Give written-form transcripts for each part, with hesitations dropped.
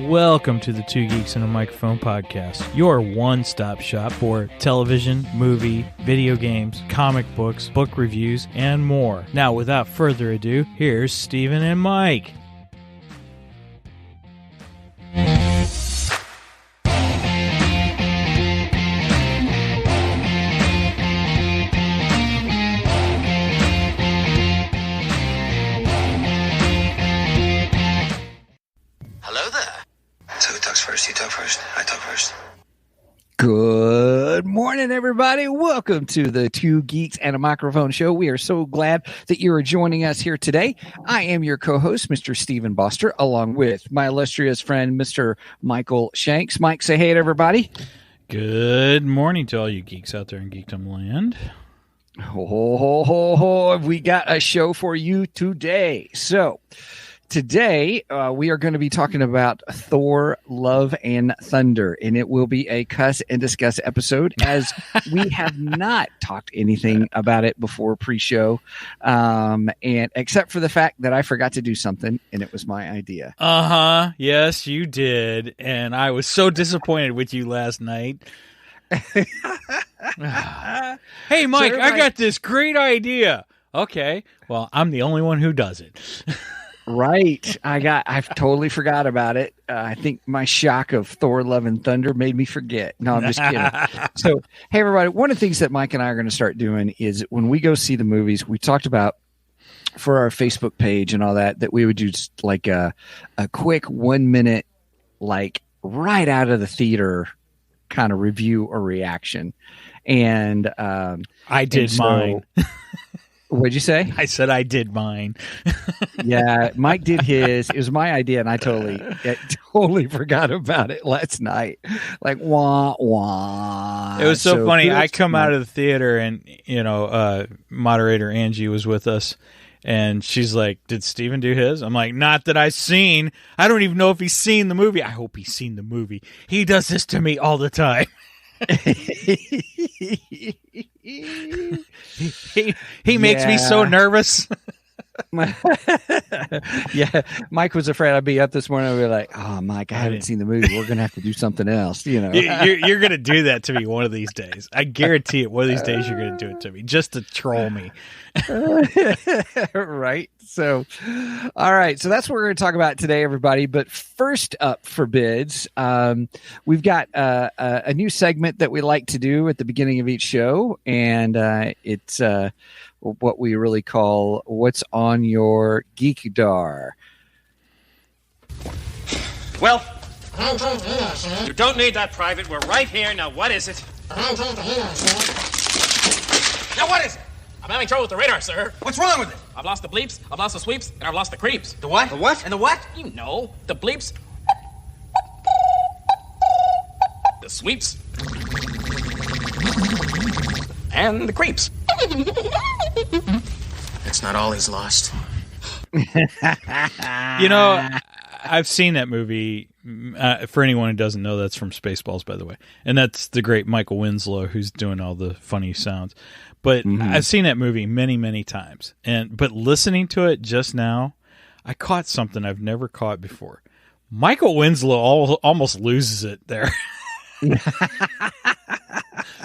Welcome to the Two Geeks and a Microphone podcast, your one-stop shop for television, movie, video games, comic books, book reviews, and more. Now, without further ado, here's Steven and Mike. Good morning, everybody. Welcome to the Two Geeks and a Microphone show. We are so glad that you are joining us here today. I am your co-host, Mr. Stephen Boster, along with my illustrious friend, Mr. Michael Shanks. Mike, say hey to everybody. Good morning to all you geeks out there in Geekdom Land. We got a show for you today. So today, we are going to be talking about Thor, Love, and Thunder, and it will be a Cuss and Discuss episode, as we have not talked anything about it before pre-show, and except for the fact that I forgot to do something, and it was my idea. Yes, you did, and I was so disappointed with you last night. Hey, Mike, I got this great idea. Okay, well, I'm the only one who does it. Right. I totally forgot about it. I think my shock of Thor, Love, and Thunder made me forget. No, I'm just kidding. So, hey, everybody, one of the things that Mike and I are going to start doing is when we go see the movies, we talked about for our Facebook page and all that we would do just like a quick 1 minute, like right out of the theater kind of review or reaction. And I did mine. What'd you say? I said I did mine. Yeah, Mike did his. It was my idea, and I totally forgot about it last night. Like, wah, wah. It was so funny. I come out of the theater, and, moderator Angie was with us, and she's like, did Steven do his? I'm like, not that I've seen. I don't even know if he's seen the movie. I hope he's seen the movie. He does this to me all the time. He makes me so nervous. Yeah, Mike was afraid I'd be up this morning and be like, oh, Mike, I haven't seen the movie. We're going to have to do something else, You're going to do that to me one of these days. I guarantee it. One of these days you're going to do it to me just to troll me. Right. So, all right. So that's what we're going to talk about today, everybody. But first up for bids, we've got a new segment that we like to do at the beginning of each show. And it's what we really call What's on Your Geekdar. Well, you don't need that, Private. We're right here. Now, what is it? Now, what is it? I'm having trouble with the radar, sir. What's wrong with it? I've lost the bleeps, I've lost the sweeps, and I've lost the creeps. The what? The what? And the what? You know, the bleeps, the sweeps, and the creeps. That's not all he's lost. I've seen that movie. For anyone who doesn't know, that's from Spaceballs, by the way. And that's the great Michael Winslow who's doing all the funny sounds. But I've seen that movie many, many times. But listening to it just now, I caught something I've never caught before. Michael Winslow almost loses it there.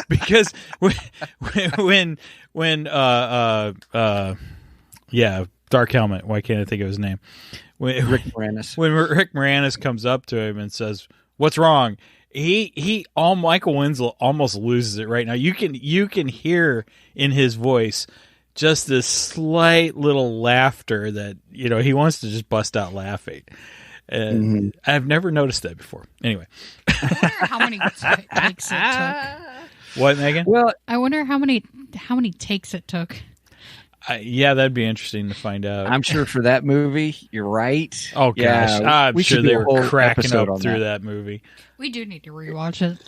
Because when Dark Helmet, why can't I think of his name? Rick Moranis. When Rick Moranis comes up to him and says, "What's wrong?" Michael Winslow almost loses it right now. You can hear in his voice just this slight little laughter that he wants to just bust out laughing. And I've never noticed that before. Anyway, I wonder how many takes it took. What, Megan? Well, I wonder how many takes it took. Yeah, that'd be interesting to find out. I'm sure for that movie, you're right. Oh, gosh. Yeah, I'm sure they were cracking up through that movie. We do need to rewatch it.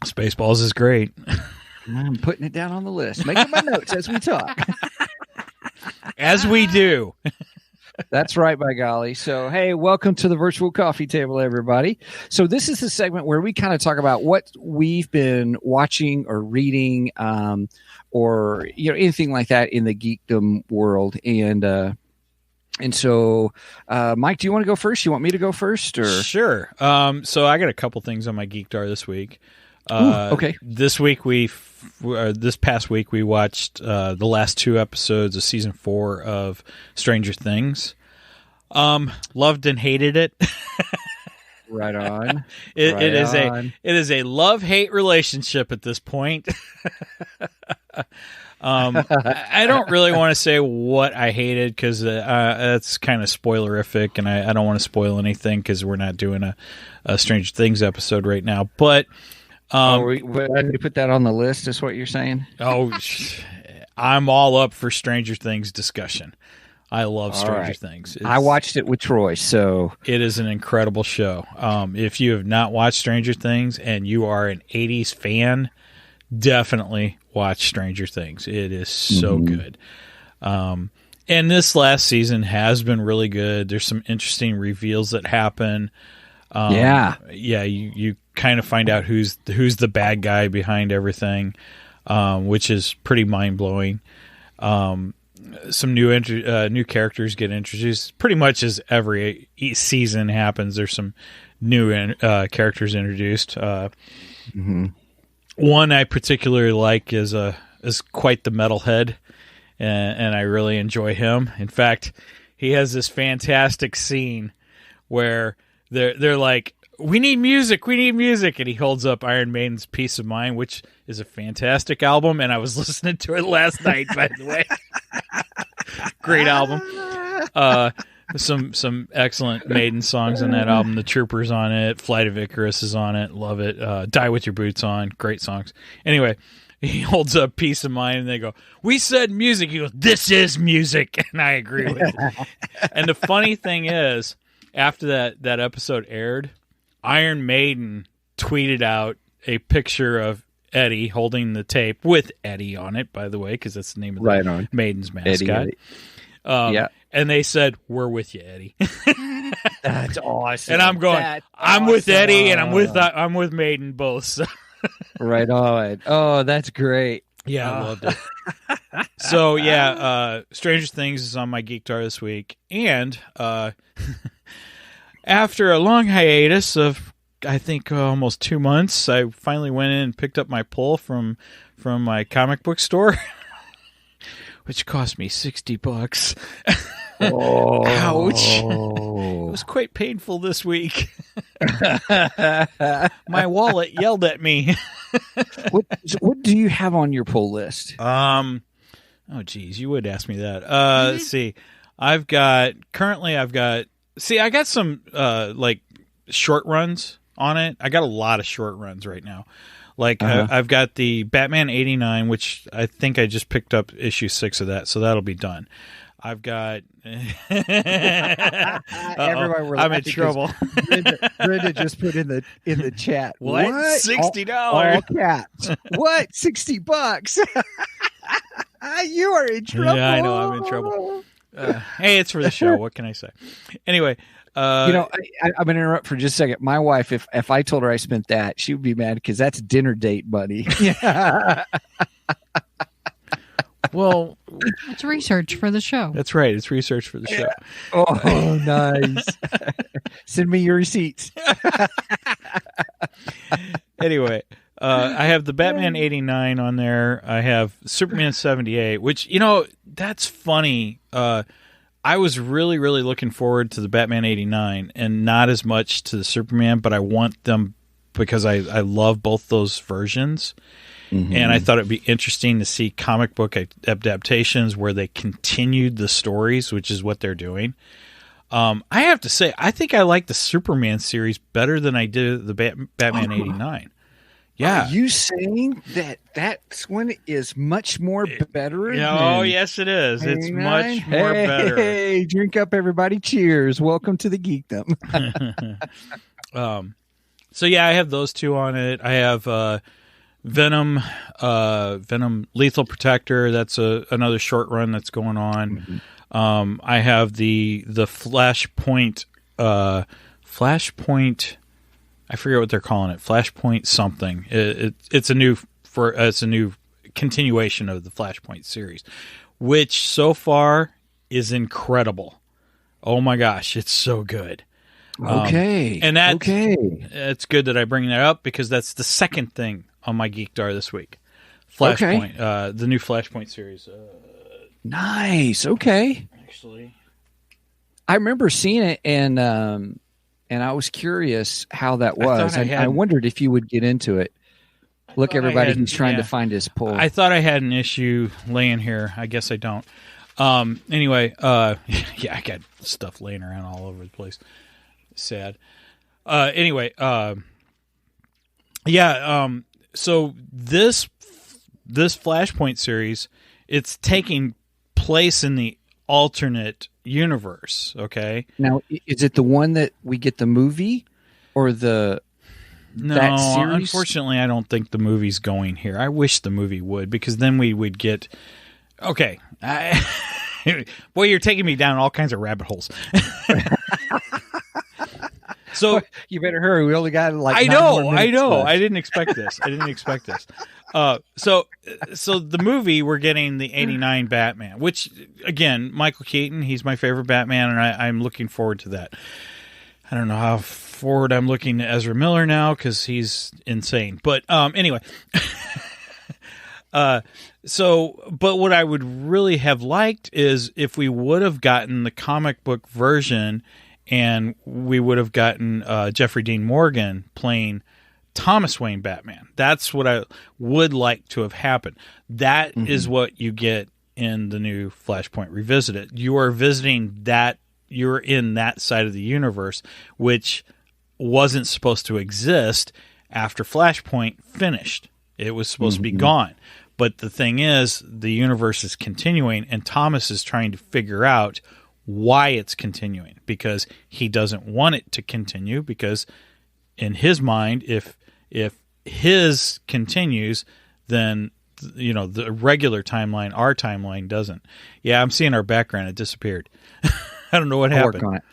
Spaceballs is great. I'm putting it down on the list. Making my notes as we talk. As we do. That's right, by golly. So, hey, welcome to the virtual coffee table, everybody. So this is the segment where we kind of talk about what we've been watching or reading or anything like that in the geekdom world. And And so, Mike, do you want to go first? You want me to go first, or Sure. So I got a couple things on my Geekdar this week. okay. This past week we watched the last 2 episodes of season 4 of Stranger Things. Loved and hated it. Right on. It is a love-hate relationship at this point. I don't really want to say what I hated because that's kind of spoilerific, and I don't want to spoil anything because we're not doing a Stranger Things episode right now. But we put that on the list, is what you're saying? I'm all up for Stranger Things discussion. I love Stranger Things. I watched it with Troy, so it is an incredible show. If you have not watched Stranger Things and you are an 80s fan, definitely watch Stranger Things. It is so good. And this last season has been really good. There's some interesting reveals that happen. You kind of find out who's the bad guy behind everything, which is pretty mind-blowing. Some new characters get introduced. Pretty much as every season happens, there's some new characters introduced. One I particularly like is quite the metalhead, and I really enjoy him. In fact, he has this fantastic scene where they're like, we need music, and he holds up Iron Maiden's Peace of Mind, which is a fantastic album, and I was listening to it last night, by the way. Great album. Some excellent Maiden songs on that album. The Trooper's on it. Flight of Icarus is on it. Love it. Die With Your Boots On. Great songs. Anyway, he holds up Peace of Mind, and they go, we said music. He goes, this is music. And I agree with it. And the funny thing is, after that episode aired, Iron Maiden tweeted out a picture of Eddie holding the tape with Eddie on it, by the way, because that's the name of the Maiden's mascot. Eddie. And they said, we're with you, Eddie. That's awesome. And I'm going, I'm with Eddie, and I'm with Maiden both. So. Right on. Oh, that's great. Yeah, I loved it. So, Stranger Things is on my Geekdar this week. And after a long hiatus of, I think, almost 2 months, I finally went in and picked up my pull from my comic book store, which cost me $60. Oh. Ouch. It was quite painful this week. My wallet yelled at me. What do you have on your pull list? Oh geez, you would ask me that. Let's see. I got some like short runs on it. I got a lot of short runs right now. Like I've got the Batman 89, which I think I just picked up issue 6 of that, so that'll be done. I've got. I'm in trouble. Brenda just put in the chat. What? $60? All caps. What? $60? You are in trouble. Yeah, I know. I'm in trouble. Hey, it's for the show. What can I say? Anyway. I'm going to interrupt for just a second. My wife, if I told her I spent that, she would be mad because that's dinner date money. Well, it's research for the show. That's right. It's research for the show. Oh, nice. Send me your receipts. Anyway, I have the Batman 89 on there. I have Superman 78, which, that's funny. I was really, really looking forward to the Batman 89 and not as much to the Superman, but I want them because I love both those versions. Mm-hmm. And I thought it'd be interesting to see comic book adaptations where they continued the stories, which is what they're doing. I have to say, I think I like the Superman series better than I did the Batman 89. Yeah. Are you saying that one is much more better? Oh, yes, it is. It's much more better. Hey, drink up, everybody. Cheers. Welcome to the Geekdom. So, yeah, I have those 2 on it. I have Venom Lethal Protector. That's another short run that's going on. Mm-hmm. I have the Flashpoint. I forget what they're calling it. Flashpoint something. It's a new continuation of the Flashpoint series, which so far is incredible. Oh my gosh, it's so good. Okay. And it's good that I bring that up because that's the second thing on my Geekdar this week. Flashpoint, the new Flashpoint series. Nice. Okay. Actually, I remember seeing it, and I was curious how that was. I wondered if you would get into it. Look, everybody, he's trying to find his pull. I thought I had an issue laying here. I guess I don't. Anyway, I got stuff laying around all over the place. Sad. Anyway, so this Flashpoint series, it's taking place in the alternate universe. Okay. Now, is it the one that we get the movie, or that series? Unfortunately, I don't think the movie's going here. I wish the movie would, because then we would get. Okay. Boy, you're taking me down all kinds of rabbit holes. So you better hurry. We only got like. I know. I didn't expect this. So the movie, we're getting the '89 Batman, which again, Michael Keaton, he's my favorite Batman, and I'm looking forward to that. I don't know how forward I'm looking to Ezra Miller now because he's insane. But anyway. But what I would really have liked is if we would have gotten the comic book version, and we would have gotten Jeffrey Dean Morgan playing Thomas Wayne Batman. That's what I would like to have happened. That is what you get in the new Flashpoint Revisited. You are visiting that. You're in that side of the universe, which wasn't supposed to exist after Flashpoint finished. It was supposed to be gone. But the thing is, the universe is continuing, and Thomas is trying to figure out why it's continuing, because he doesn't want it to continue, because in his mind, if his continues, then the regular timeline, our timeline, doesn't. Yeah, I'm seeing our background. It disappeared. I don't know what happened. Work on it.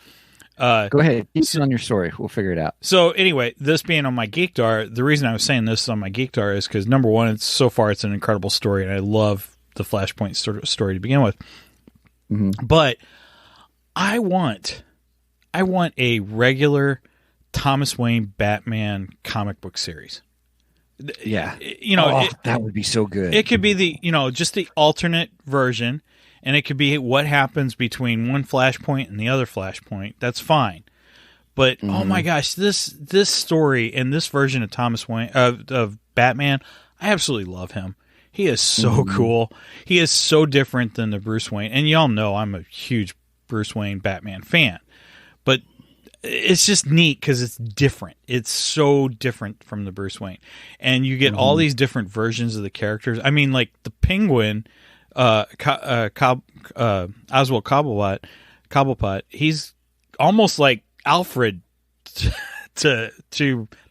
Go ahead. Keep on your story. We'll figure it out. So anyway, this being on my Geekdar, the reason I was saying this on my Geekdar is because, number one, it's an incredible story, and I love the Flashpoint story to begin with. But I want a regular Thomas Wayne Batman comic book series. Yeah. That would be so good. It could be just the alternate version, and it could be what happens between one Flashpoint and the other Flashpoint. That's fine. But oh my gosh, this story and this version of Thomas Wayne of Batman, I absolutely love him. He is so cool. He is so different than the Bruce Wayne. And y'all know I'm a huge Bruce Wayne Batman fan. But it's just neat because it's different. It's so different from the Bruce Wayne. And you get all these different versions of the characters. I mean, like the Penguin, Oswald Cobblepot, he's almost like Alfred to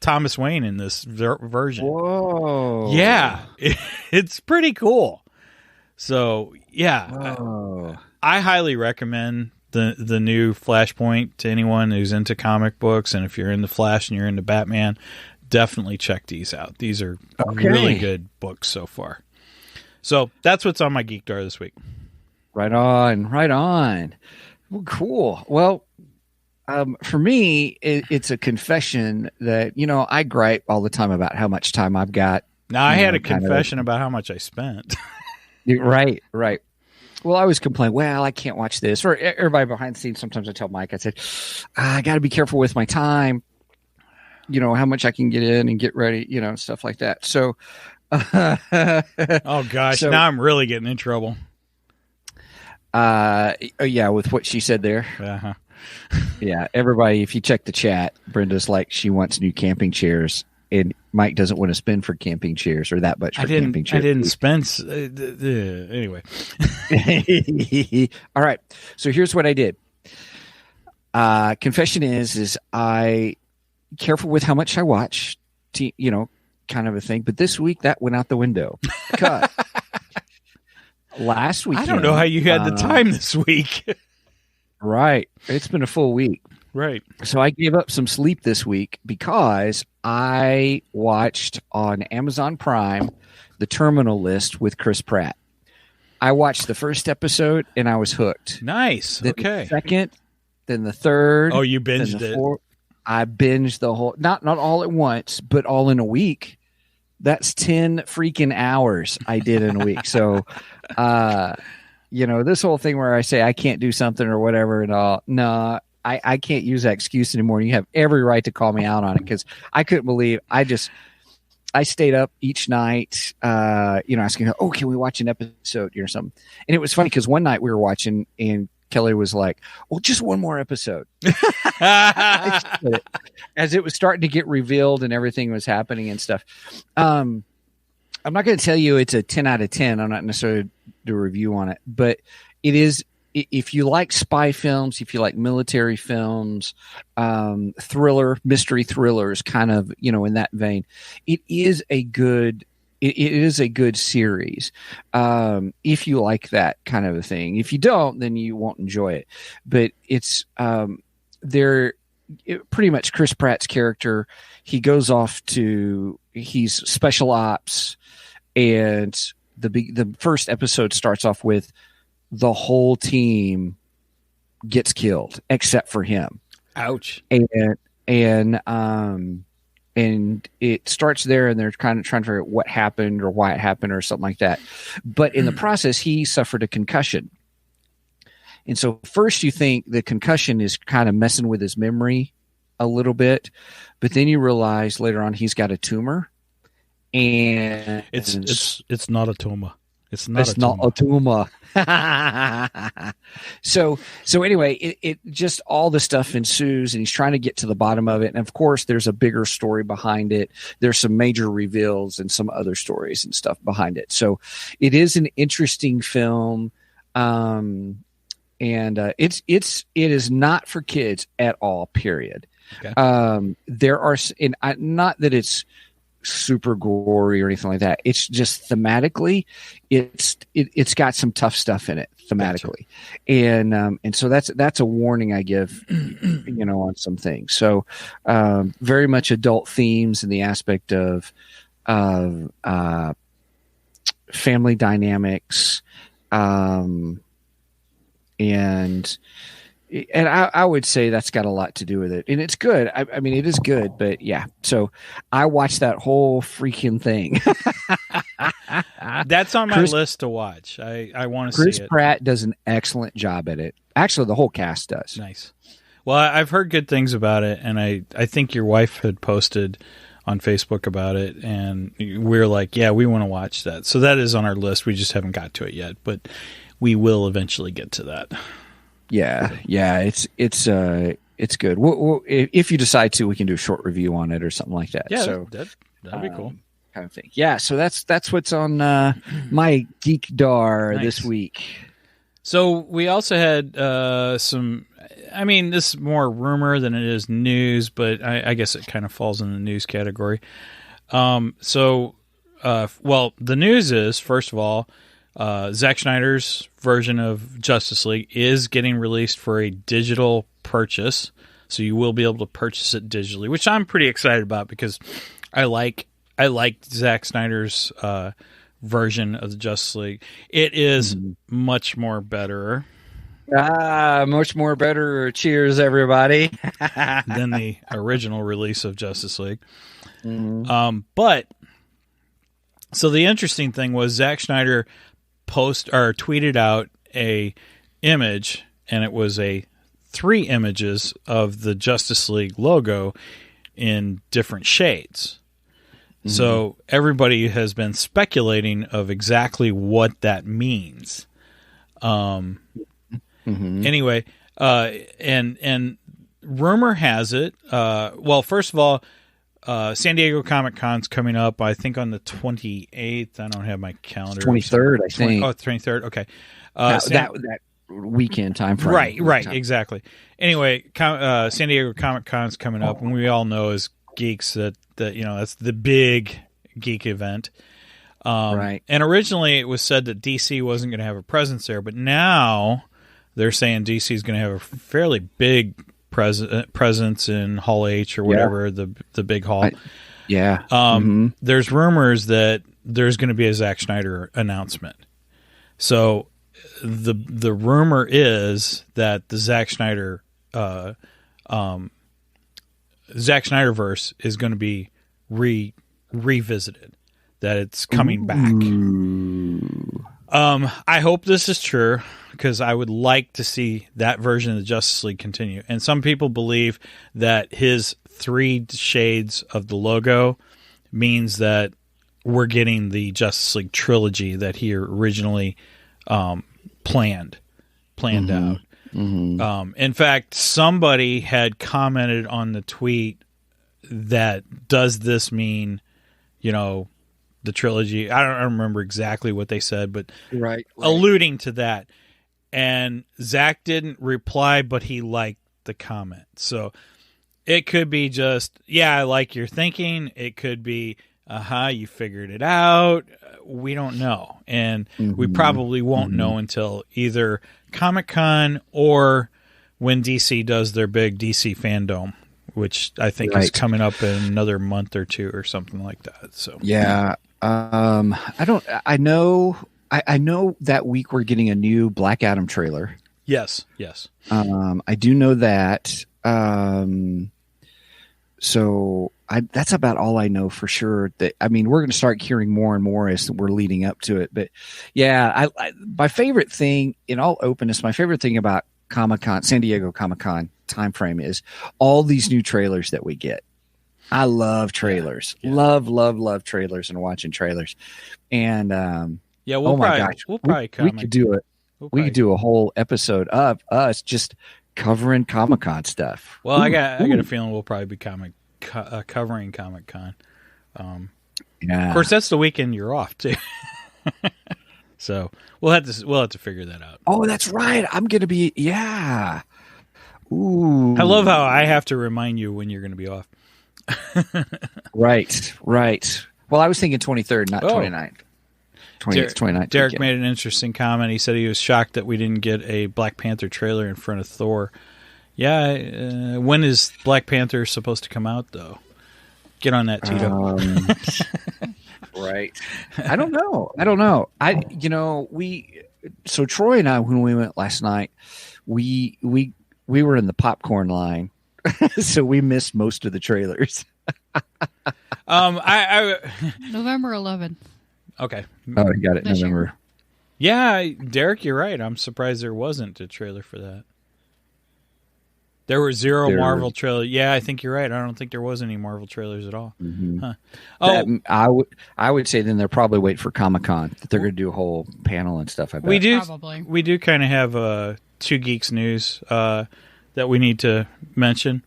Thomas Wayne in this version. Whoa. Yeah. It's pretty cool. So, yeah. I highly recommend the new Flashpoint to anyone who's into comic books, and if you're into Flash and you're into Batman, definitely check these out. These are really good books so far. So that's what's on my Geekdar this week. Right on. Well, cool. Well, for me, it's a confession that, I gripe all the time about how much time I've got. Now, I had a confession about how much I spent. Right. Well, I always complain, I can't watch this. Or everybody behind the scenes, sometimes I tell Mike, I said, I got to be careful with my time, how much I can get in and get ready, stuff like that. So, oh gosh, now I'm really getting in trouble. Yeah, with what she said there. Uh-huh. Yeah, everybody, if you check the chat, Brenda's like, she wants new camping chairs, and Mike doesn't want to spend for camping chairs or that much for camping chairs. I didn't spend. Anyway. All right. So here's what I did. Confession is I careful with how much I watch, kind of a thing. But this week that went out the window. Because last week, I don't know how you had the time this week. Right. It's been a full week. Right. So I gave up some sleep this week because I watched on Amazon Prime The Terminal List with Chris Pratt. I watched the first episode and I was hooked. Nice. The okay. second then the third. Oh, you then binged the it. fourth. I binged the whole, not all at once, but all in a week. That's 10 freaking hours I did in a week. So, this whole thing where I say I can't do something or whatever and all, no, I can't use that excuse anymore. You have every right to call me out on it because I couldn't believe I stayed up each night, asking, oh, can we watch an episode or something? And it was funny because one night we were watching and Kelly was like, well, just one more episode. As it was starting to get revealed and everything was happening and stuff. I'm not going to tell you it's a 10 out of 10. I'm not necessarily do a review on it, but it is, if you like spy films, if you like military films, mystery thrillers, kind of, in that vein, it is a good series. If you like that kind of a thing. If you don't, then you won't enjoy it. But it's pretty much Chris Pratt's character. He goes off he's special ops, and the first episode starts off with the whole team gets killed except for him. Ouch. And it starts there, and they're kind of trying to figure out what happened or why it happened or something like that. But in the process, he suffered a concussion. And so first you think the concussion is kind of messing with his memory a little bit, but then you realize later on he's got a tumor. And it's not a tumor. It's not a tumor. So anyway, it just all the stuff ensues, and he's trying to get to the bottom of it. And of course, there's a bigger story behind it. There's some major reveals and some other stories and stuff behind it. So it is an interesting film. And it is not for kids at all, period. Okay. There are, not that it's super gory or anything like that. It's just thematically, it's got some tough stuff in it thematically. Gotcha. And so that's a warning I give, on some things. So, very much adult themes in the aspect of family dynamics, and I would say that's got a lot to do with it, and it's good. I mean, it is good, but yeah. So I watched that whole freaking thing. That's on my list to watch. I want to see it. Chris Pratt does an excellent job at it. Actually, the whole cast does. Nice. Well, I've heard good things about it, and I think your wife had posted on Facebook about it, and we're like, yeah, we want to watch that. So that is on our list. We just haven't got to it yet, but we will eventually get to that. Yeah, it's good. If you decide to, we can do a short review on it or something like that. Yeah, so that'd be cool. Kind of thing. Yeah, so that's what's on my Geekdar this week. So we also had some. I mean, this is more rumor than it is news, but I guess it kind of falls in the news category. Well, the news is, first of all, Zack Snyder's version of Justice League is getting released for a digital purchase, so you will be able to purchase it digitally, which I'm pretty excited about because I like Zack Snyder's version of the Justice League. It is much more better. Much more better. Cheers, everybody. than the original release of Justice League. Mm-hmm. So the interesting thing was Zack Snyder tweeted out a image, and it was 3 images of the Justice League logo in different shades. Mm-hmm. So everybody has been speculating of exactly what that means. Anyway, and rumor has it, first of all, San Diego Comic-Con's coming up, I think, on the 28th. I don't have my calendar. 23rd, I think. 23rd. Okay. That weekend time frame. Right, exactly. Anyway, San Diego Comic-Con's coming up, and we all know as geeks that that's the big geek event. Right. And originally it was said that DC wasn't going to have a presence there, but now they're saying DC is going to have a fairly big presence in Hall H or whatever, the big hall. There's rumors that there's going to be a Zack Snyder announcement. So the rumor is that the Zack Snyder Zack Snyderverse is going to be revisited, that it's coming back. I hope this is true, because I would like to see that version of the Justice League continue. And some people believe that his 3 shades of the logo means that we're getting the Justice League trilogy that he originally planned out. In fact, somebody had commented on the tweet that, does this mean, the trilogy? I don't remember exactly what they said, but right. alluding to that. And Zach didn't reply, but he liked the comment. So it could be just, yeah, I like your thinking. It could be, you figured it out. We don't know. And we probably won't know until either Comic-Con or when DC does their big DC Fandom, which I think is coming up in another month or 2 or something like that. So yeah, I know that week we're getting a new Black Adam trailer. Yes. I do know that. So that's about all I know for sure. That, I mean, we're going to start hearing more and more as we're leading up to it. But yeah, my favorite thing, in all openness, my favorite thing about Comic-Con, San Diego Comic-Con timeframe is all these new trailers that we get. I love trailers. Yeah. Love trailers and watching trailers. And we'll probably we could do it. We could do a whole episode of us just covering Comic-Con stuff. Well, I got a feeling we'll probably be covering Comic-Con. Yeah. Of course, that's the weekend you're off too. So we'll have to figure that out. Oh, that's right. I'm gonna be Ooh. I love how I have to remind you when you're going to be off. Right. Well, I was thinking 23rd, not 29th. 29th. Derek made an interesting comment. He said he was shocked that we didn't get a Black Panther trailer in front of Thor. Yeah, when is Black Panther supposed to come out, though? Get on that, Tito. Right. I don't know. So Troy and I, when we went last night, we were in the popcorn line, so we missed most of the trailers. November 11th. Okay. Oh, you got it. This November. year. Yeah, Derek, you're right. I'm surprised there wasn't a trailer for that. There were zero Marvel trailers. Yeah, I think you're right. I don't think there was any Marvel trailers at all. Mm-hmm. Huh. Oh, I would say then they're probably waiting for Comic-Con. That they're going to do a whole panel and stuff. I bet. we do Probably. kind of have Two Geeks news that we need to mention.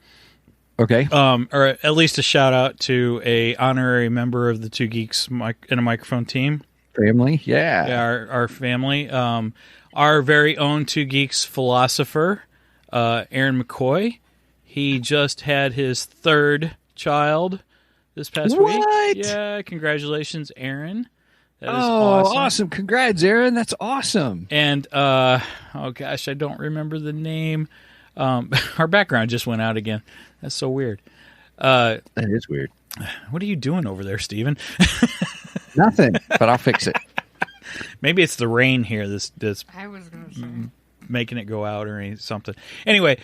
Okay. Or at least a shout out to a honorary member of the Two Geeks in a Microphone team. Family, yeah. Our family. Our very own Two Geeks philosopher, Aaron McCoy. He just had his 3rd child this past week. Yeah, congratulations, Aaron. That is awesome. Congrats, Aaron. That's awesome. And, oh gosh, I don't remember the name. Our background just went out again. That's so weird. That is weird. What are you doing over there, Steven? Nothing, but I'll fix it. Maybe it's the rain here that's I was going to say. making it go out or something. Anyway,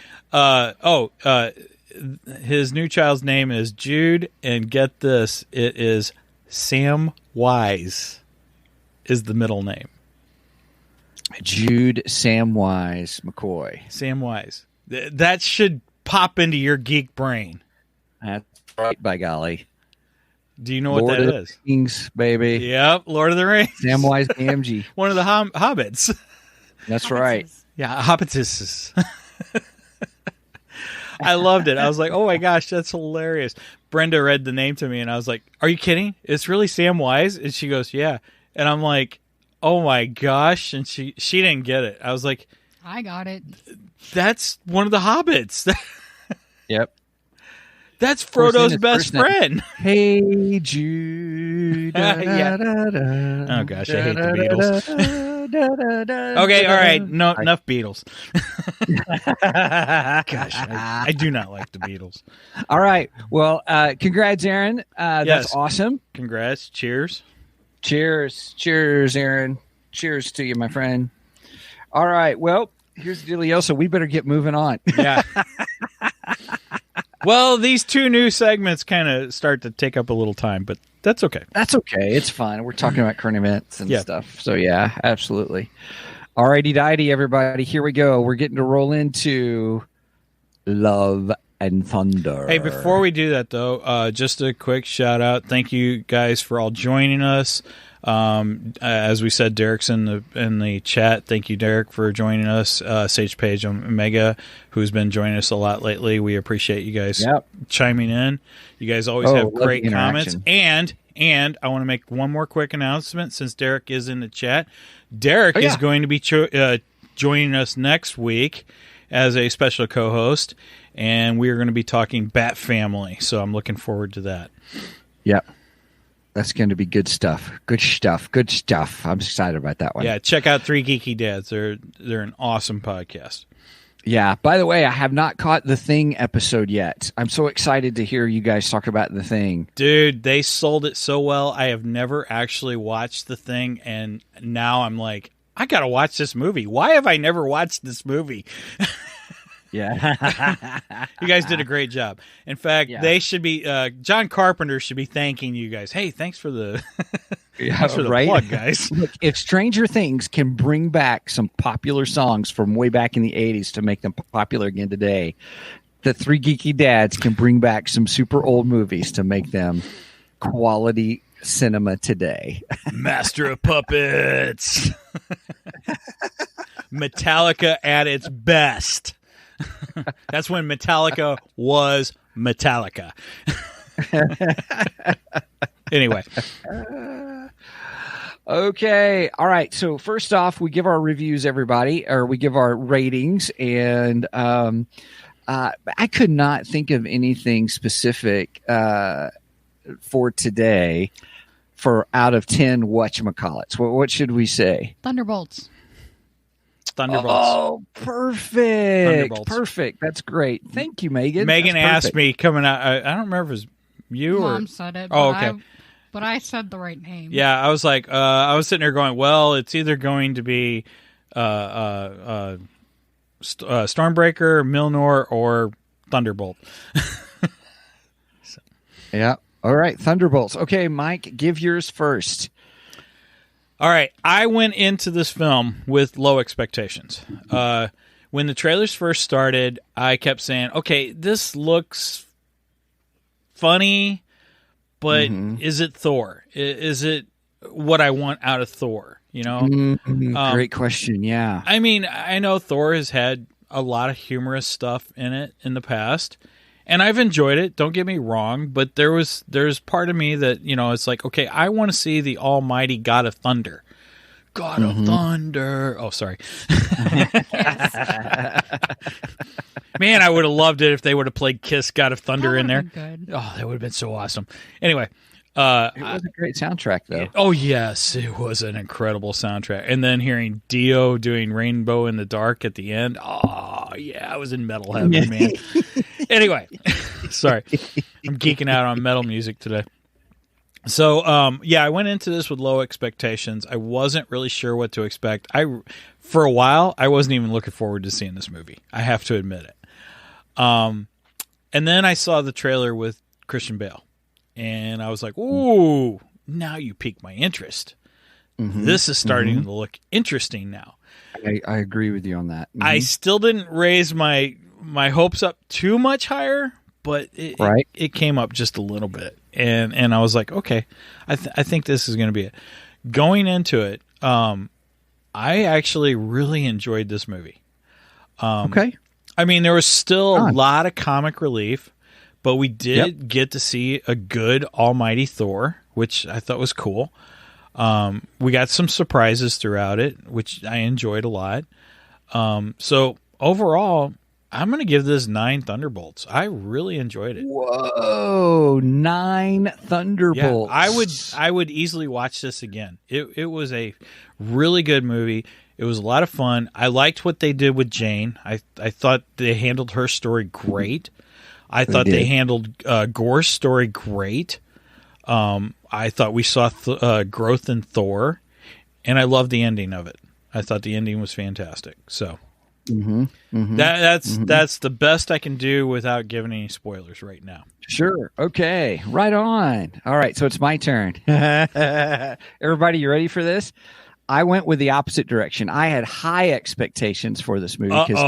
his new child's name is Jude, and get this, it is Sam Wise is the middle name. Jude Samwise McCoy. Sam Wise. That should pop into your geek brain. That's right, by golly. Do you know what that is? Rings, baby. Yep, Lord of the Rings. Samwise Gamgee. One of the hobbits. That's right. Yeah, hobbitesses. I loved it. I was like, oh my gosh, that's hilarious. Brenda read the name to me, and I was like, are you kidding? It's really Sam Wise? And she goes, yeah. And I'm like, oh my gosh. And she didn't get it. I was like, I got it. that's one of the hobbits. Yep. That's Frodo's best friend. Hey, Jude. Yeah. Oh gosh, I hate the Beatles. Okay, all right. No, enough Beatles. Gosh, I do not like the Beatles. All right. Well, congrats, Aaron. Yes. That's awesome. Congrats. Cheers. Cheers, Aaron. Cheers to you, my friend. All right. Well, Here's the dealio. So we better get moving on. Yeah. Well, these two new segments kind of start to take up a little time, but that's okay. That's okay. It's fine. We're talking about current events and stuff. So yeah, absolutely. Alrighty, dighty, everybody. Here we go. We're getting to roll into Love and Thunder. Hey, before we do that, though, just a quick shout out. Thank you guys for all joining us. As we said, Derek's in the chat. Thank you, Derek, for joining us. Sage Page Omega, who's been joining us a lot lately. We appreciate you guys chiming in. You guys always have great comments. And I want to make one more quick announcement since Derek is in the chat. Derek is going to be joining us next week as a special co-host, and we are going to be talking Bat Family. So I'm looking forward to that. Yep. That's going to be good stuff. Good stuff. I'm excited about that one. Yeah, check out Three Geeky Dads. They're an awesome podcast. Yeah. By the way, I have not caught the Thing episode yet. I'm so excited to hear you guys talk about the Thing. Dude, they sold it so well. I have never actually watched the Thing, and now I'm like, I got to watch this movie. Why have I never watched this movie? Yeah. You guys did a great job. In fact, they should be John Carpenter should be thanking you guys. Hey, thanks for the plug, guys. Look, if Stranger Things can bring back some popular songs from way back in the 80s to make them popular again today, the Three Geeky Dads can bring back some super old movies to make them quality cinema today. Master of Puppets. Metallica at its best. That's when Metallica was Metallica. Anyway. Okay. All right. So first off, we give our reviews, everybody, or we give our ratings. And I could not think of anything specific for today for out of 10 whatchamacallits. What should we say? Thunderbolts. Oh, perfect. Thunderbolts. Perfect. That's great. Thank you, Megan. Megan asked me coming out. I don't remember if it was you Mom or said it. Oh, okay. But I said the right name. Yeah, I was like, I was sitting there going, well, it's either going to be Stormbreaker, Milnor, or Thunderbolt. Yeah. All right. Thunderbolts. Okay, Mike, give yours first. All right, I went into this film with low expectations. When the trailers first started, I kept saying, okay, this looks funny, but is it Thor? Is it what I want out of Thor? You know? Great question, yeah. I mean, I know Thor has had a lot of humorous stuff in it in the past, and I've enjoyed it, don't get me wrong, but there's part of me that, you know, it's like, okay, I want to see the almighty God of Thunder. God of Thunder. Oh, sorry. Man, I would have loved it if they would have played Kiss God of Thunder in there. Good. Oh, that would have been so awesome. Anyway. It was a great soundtrack, though. Oh, yes. It was an incredible soundtrack. And then hearing Dio doing Rainbow in the Dark at the end. Oh, yeah. I was in metal heaven, man. Anyway. Sorry. I'm geeking out on metal music today. So, I went into this with low expectations. I wasn't really sure what to expect. For a while, I wasn't even looking forward to seeing this movie. I have to admit it. And then I saw the trailer with Christian Bale. And I was like, ooh, now you piqued my interest. This is starting to look interesting now. I agree with you on that. I still didn't raise my hopes up too much higher, but it came up just a little bit. And I was like, okay, I think this is going to be it. Going into it, I actually really enjoyed this movie. Okay. I mean, there was still a lot of comic relief. But we did get to see a good almighty Thor, which I thought was cool. We got some surprises throughout it, which I enjoyed a lot. So overall, I'm going to give this 9 Thunderbolts. I really enjoyed it. Whoa, 9 Thunderbolts. Yeah, I would easily watch this again. It was a really good movie. It was a lot of fun. I liked what they did with Jane. I thought they handled her story great. I thought they handled Gore's story great. I thought we saw growth in Thor, and I loved the ending of it. I thought the ending was fantastic. So, That's the best I can do without giving any spoilers right now. Sure. Okay. Right on. All right. So it's my turn. Everybody, you ready for this? I went with the opposite direction. I had high expectations for this movie because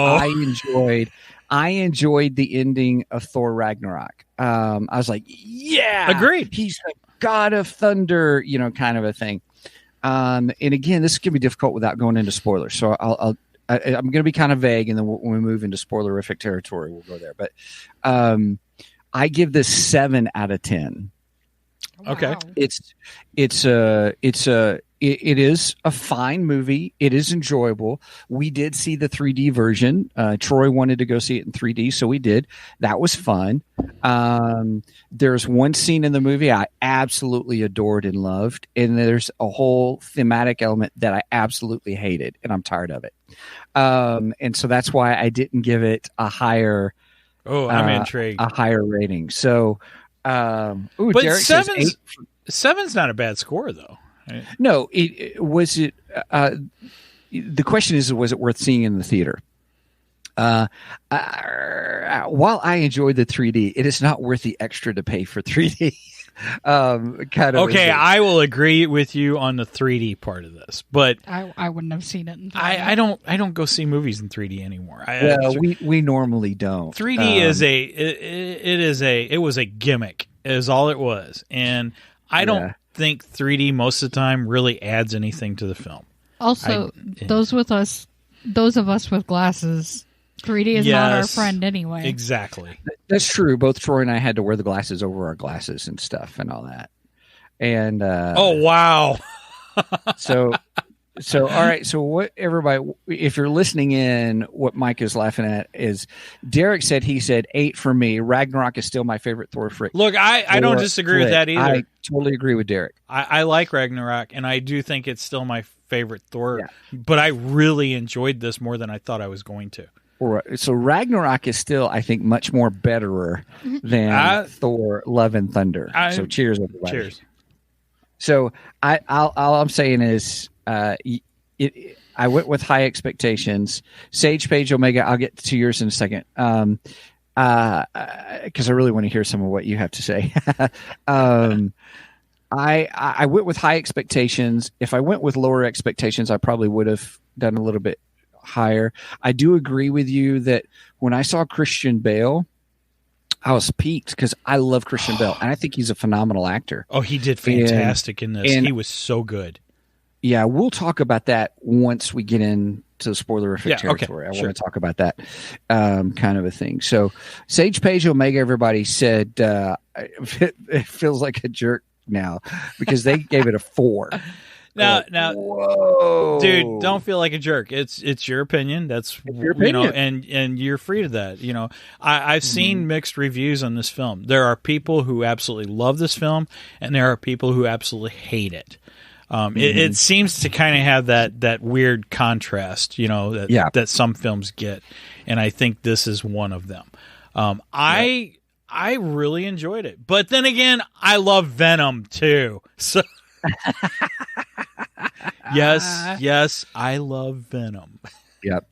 I enjoyed the ending of Thor Ragnarok. I was like, yeah, agreed. He's the god of thunder, kind of a thing. And again, this is going to be difficult without going into spoilers. So I'm going to be kind of vague, and then when we move into spoilerific territory, we'll go there. But I give this 7 out of 10. Okay. Wow. It is a fine movie. It is enjoyable. We did see the 3D version. Troy wanted to go see it in 3D, so we did. That was fun. There's one scene in the movie I absolutely adored and loved, and there's a whole thematic element that I absolutely hated, and I'm tired of it. And so that's why I didn't give it a higher. Oh, I'm intrigued. A higher rating. So, but Derek says 7's not a bad score, though. No, was it. The question is, was it worth seeing in the theater? While I enjoyed the 3D, it is not worth the extra to pay for 3D. Okay, I will agree with you on the 3D part of this, but I wouldn't have seen it in 3D. I don't go see movies in 3D anymore. We normally don't. 3D it was a gimmick, is all it was, and I don't think 3D most of the time really adds anything to the film. Also, those of us with glasses, 3D is not our friend anyway. Exactly. That's true. Both Troy and I had to wear the glasses over our glasses and stuff and all that. And oh wow. So all right. So what everybody, if you're listening in, what Mike is laughing at is Derek said 8 for me. Ragnarok is still my favorite Thor flick. Look, I don't disagree with that either. I totally agree with Derek. I like Ragnarok, and I do think it's still my favorite Thor. But I really enjoyed this more than I thought I was going to. Right. So Ragnarok is still, I think, much more betterer than Thor: Love and Thunder. So cheers, everybody. Cheers. So all I'm saying is, I went with high expectations. Sage, Paige, Omega. I'll get to yours in a second, because I really want to hear some of what you have to say. I went with high expectations. If I went with lower expectations, I probably would have done a little bit higher. I do agree with you that when I saw Christian Bale, I was piqued because I love Christian Bale, and I think he's a phenomenal actor. Oh, he did fantastic in this. He was so good. Yeah, we'll talk about that once we get into the spoilerific territory. Okay, I want to talk about that kind of a thing. So, Sage, Paige, Omega, everybody said it feels like a jerk now because they gave it a 4. Now, whoa, dude, don't feel like a jerk. It's your opinion. That's your opinion. and you're free to that. I've seen mixed reviews on this film. There are people who absolutely love this film, and there are people who absolutely hate it. It seems to kind of have that weird contrast, that some films get, and I think this is one of them. I really enjoyed it, but then again, I love Venom too. So. Yes, I love Venom. Yep.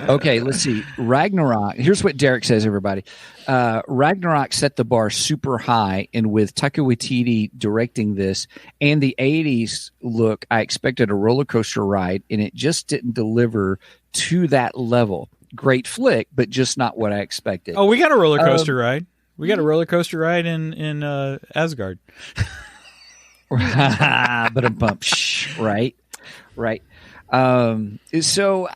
Okay, let's see. Ragnarok. Here's what Derek says, everybody. Ragnarok set the bar super high, and with Taika Waititi directing this and the 80s look, I expected a roller coaster ride, and it just didn't deliver to that level. Great flick, but just not what I expected. Oh, we got a roller coaster ride. We got a roller coaster ride in Asgard. But a bump, right. So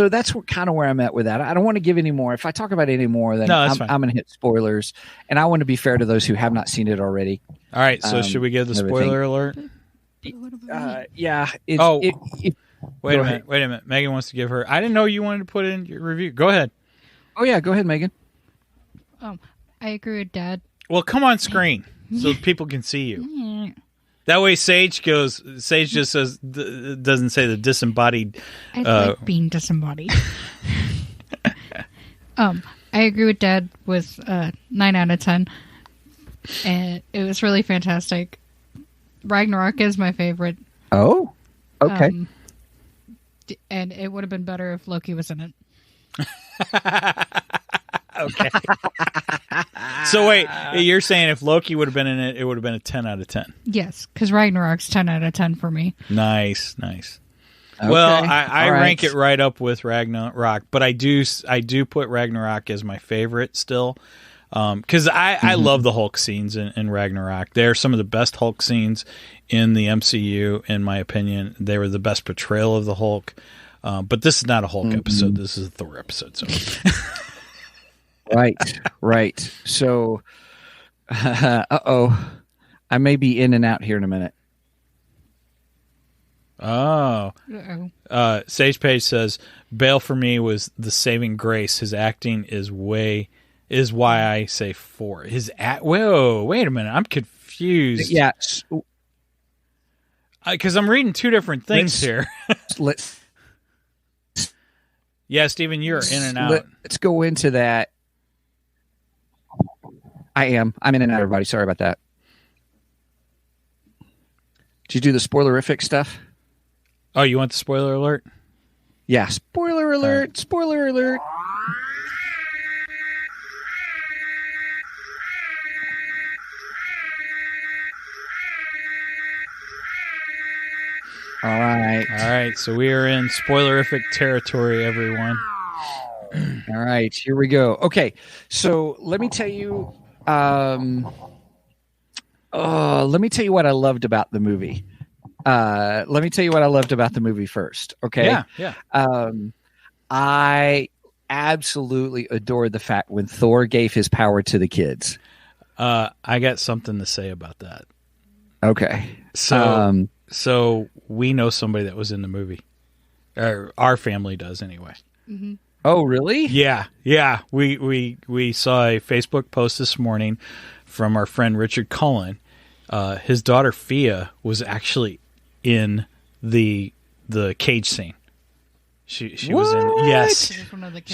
that's kind of where I'm at with that. I don't want to give any more. If I talk about it any more, then I'm going to hit spoilers, and I want to be fair to those who have not seen it already. All right. So should we give the spoiler alert? Yeah. Wait a minute. Megan wants to give her. I didn't know you wanted to put in your review. Go ahead. Oh yeah, go ahead, Megan. I agree with Dad. Well, come on screen so people can see you. That way, Sage just says, doesn't say the disembodied. I like being disembodied. I agree with Dad with 9 out of 10. And it was really fantastic. Ragnarok is my favorite. Oh, okay. and it would have been better if Loki was in it. Okay. So wait, you're saying if Loki would have been in it, it would have been a 10 out of 10. Yes, because Ragnarok's 10 out of 10 for me. Nice. Okay. Well, I All right. rank it right up with Ragnarok, but I do put Ragnarok as my favorite still, because I love the Hulk scenes in Ragnarok. They're some of the best Hulk scenes in the MCU, in my opinion. They were the best portrayal of the Hulk. But this is not a Hulk episode. This is a Thor episode. So. Right. So, I may be in and out here in a minute. Oh. Uh-oh. Sage Page says, Bale for me was the saving grace. His acting is why I say 4. Whoa, wait a minute. I'm confused. Yeah. Because I'm reading two different things here. Let's Yeah, Steven, you're in and out. Let's go into that. I'm in and out, everybody. Sorry about that. Did you do the spoilerific stuff? Oh, you want the spoiler alert? Yeah, spoiler alert, spoiler alert. All right. So we are in spoilerific territory, everyone. All right, here we go. Okay, so let me tell you. Let me tell you what I loved about the movie. First. Okay. Yeah. I absolutely adored the fact when Thor gave his power to the kids. I got something to say about that. Okay. So we know somebody that was in the movie. Or our family does anyway. Mm-hmm. Oh, really? Yeah. We saw a Facebook post this morning from our friend Richard Cullen. His daughter Fia was actually in the cage scene. She was in. Yes, she's one of the kids.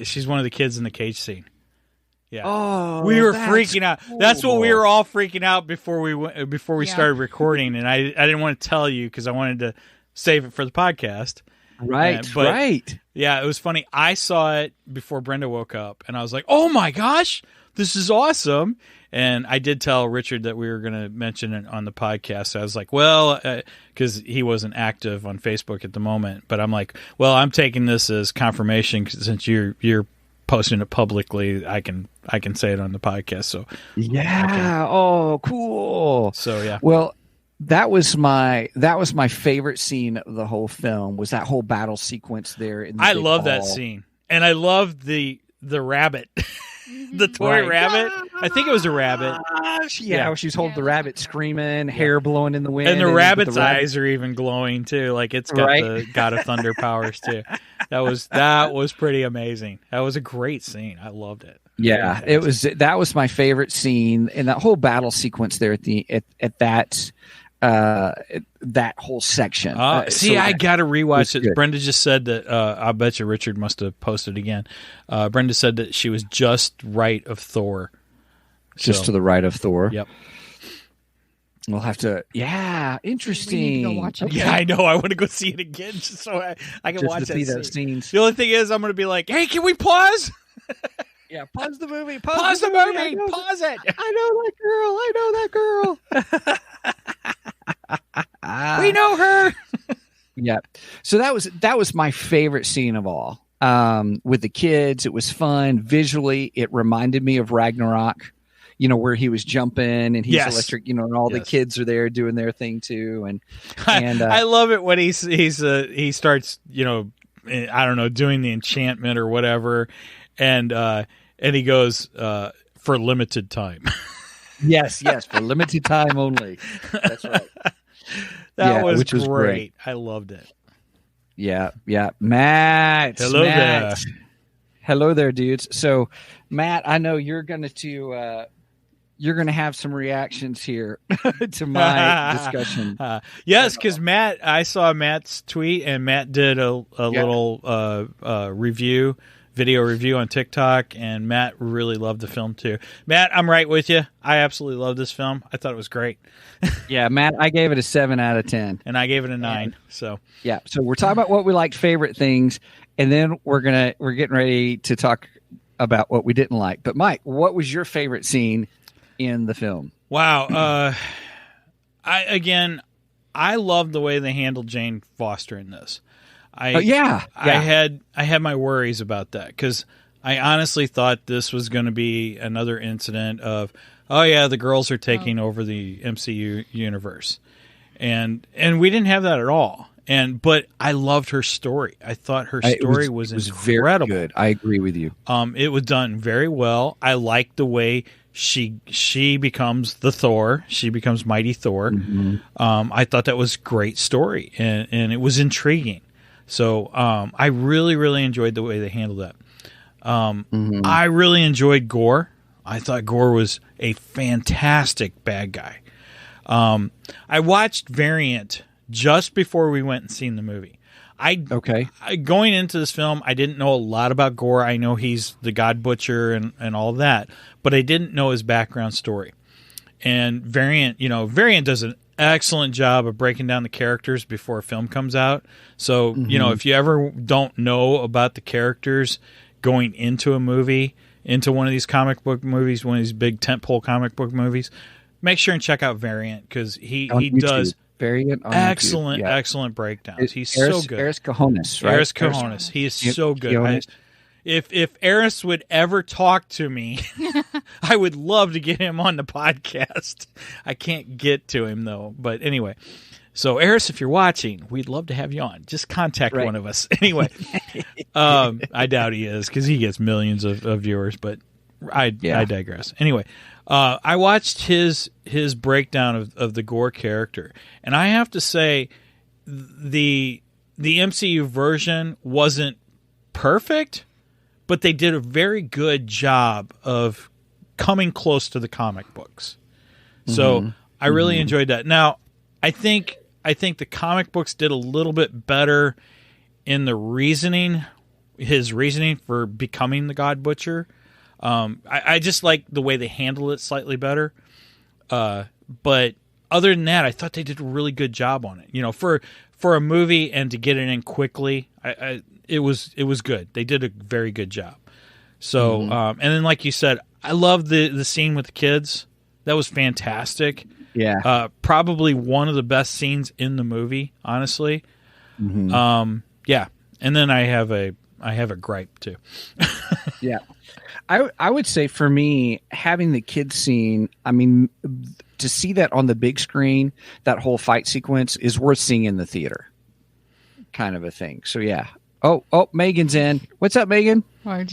She's one of the kids in the cage scene. Yeah. Oh, we were freaking out. Cool. That's what we were all freaking out before we started recording, and I didn't want to tell you because I wanted to save it for the podcast. Right. Yeah, it was funny. I saw it before Brenda woke up, and I was like, "Oh my gosh, this is awesome!" And I did tell Richard that we were going to mention it on the podcast. So I was like, "Well," because he wasn't active on Facebook at the moment, but I'm like, "Well, I'm taking this as confirmation since you're posting it publicly. I can say it on the podcast." So yeah. Oh, cool. So yeah. Well, that was my favorite scene of the whole film. Was that whole battle sequence there? In the I big love that hall. scene, and I love the rabbit, the toy rabbit. I think it was a rabbit. Yeah, she's holding the rabbit, screaming, hair blowing in the wind, And the rabbit's eyes are even glowing too, like it's got the God of Thunder powers too. That was pretty amazing. That was a great scene. I loved it. Yeah, that was my favorite scene, and that whole battle sequence there at that whole section. I got to rewatch it. good. Brenda just said that. I bet you Richard must have posted again. Brenda said that she was just right of Thor. Just to the right of Thor. Yep. We'll have to. Yeah, interesting. We need to go watch it. Yeah, I know. I want to go see it again just so I can Just watch to see that those scenes. The only thing is, I'm going to be like, "Hey, can we pause? Yeah, pause the movie. Pause the movie. Pause it." I know that girl. We know her. Yeah. So that was my favorite scene of all. With the kids, it was fun. Visually, it reminded me of Ragnarok. Where he was jumping and he's electric. And all the kids are there doing their thing too. And I love it when he starts. I don't know, doing the enchantment or whatever, and he goes for limited time. Yes, for limited time only. That's right. That was which was great. I loved it. Yeah. Matt. Hello there, dudes. So, Matt, I know you're going to have some reactions here to my discussion. Yes, because I saw Matt's tweet, and Matt did a little review video review on TikTok, and Matt really loved the film too. Matt, I'm right with you. I absolutely love this film. I thought it was great. Yeah, Matt, I gave it a 7 out of 10. And I gave it a 9. So yeah, so we're talking about what we liked, favorite things, and then we're getting ready to talk about what we didn't like. But Mike, what was your favorite scene in the film? Wow. I love the way they handled Jane Foster in this. I had my worries about that because I honestly thought this was going to be another incident of, oh yeah, the girls are taking over the MCU universe, and we didn't have that at all. But I loved her story. I thought her story was incredible. Very good. I agree with you. It was done very well. I liked the way she becomes the Thor. She becomes Mighty Thor. Mm-hmm. I thought that was a great story, and it was intriguing. So I really, really enjoyed the way they handled that. I really enjoyed Gore. I thought Gore was a fantastic bad guy. I watched Variant just before we went and seen the movie. Going into this film, I didn't know a lot about Gore. I know he's the God Butcher and all of that, but I didn't know his background story. And Variant does an excellent job of breaking down the characters before a film comes out. So, if you ever don't know about the characters going into a movie, into one of these comic book movies, one of these big tentpole comic book movies, make sure and check out Variant because he does Variant on excellent, YouTube. Yeah. excellent breakdowns. He's so good. Eris Cojones, right? Eris Cojones. He is so good. If Eris would ever talk to me, I would love to get him on the podcast. I can't get to him, though. But anyway, so Eris, if you're watching, we'd love to have you on. Just contact one of us. Anyway, I doubt he is because he gets millions of viewers, but I digress. Anyway, I watched his breakdown of the Gore character, and I have to say the MCU version wasn't perfect, but they did a very good job of coming close to the comic books. So I really enjoyed that. Now, I think the comic books did a little bit better in his reasoning for becoming the God Butcher. I just like the way they handle it slightly better. But other than that, I thought they did a really good job on it. For a movie and to get it in quickly, it was good. They did a very good job. So, and then like you said, I love the scene with the kids. That was fantastic. Yeah. Probably one of the best scenes in the movie, honestly. Yeah. And then I have a gripe too. Yeah. I would say for me, having the kids scene, I mean, to see that on the big screen, that whole fight sequence is worth seeing in the theater, kind of a thing. So yeah. Oh, Megan's in. What's up, Megan? Well,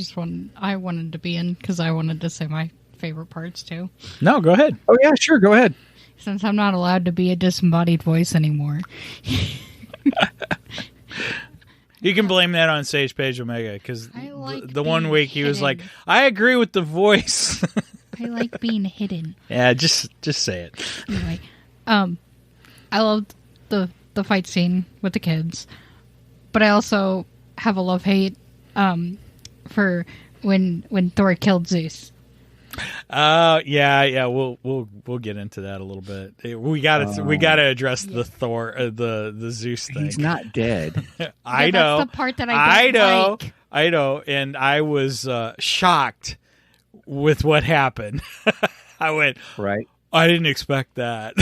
I wanted to be in because I wanted to say my favorite parts too. No, go ahead. Oh yeah, sure, go ahead. Since I'm not allowed to be a disembodied voice anymore. You can blame that on Sage Page Omega because the one week he was like, hidden. I agree with the voice. I like being hidden. Yeah, just say it. Anyway, I loved the fight scene with the kids, but I also have a love-hate for when Thor killed Zeus. Yeah, we'll get into that a little bit. We gotta address the Thor, the Zeus thing. He's not dead. I know. That's the part that I don't like. I know, and I was shocked with what happened. I went, right. I didn't expect that.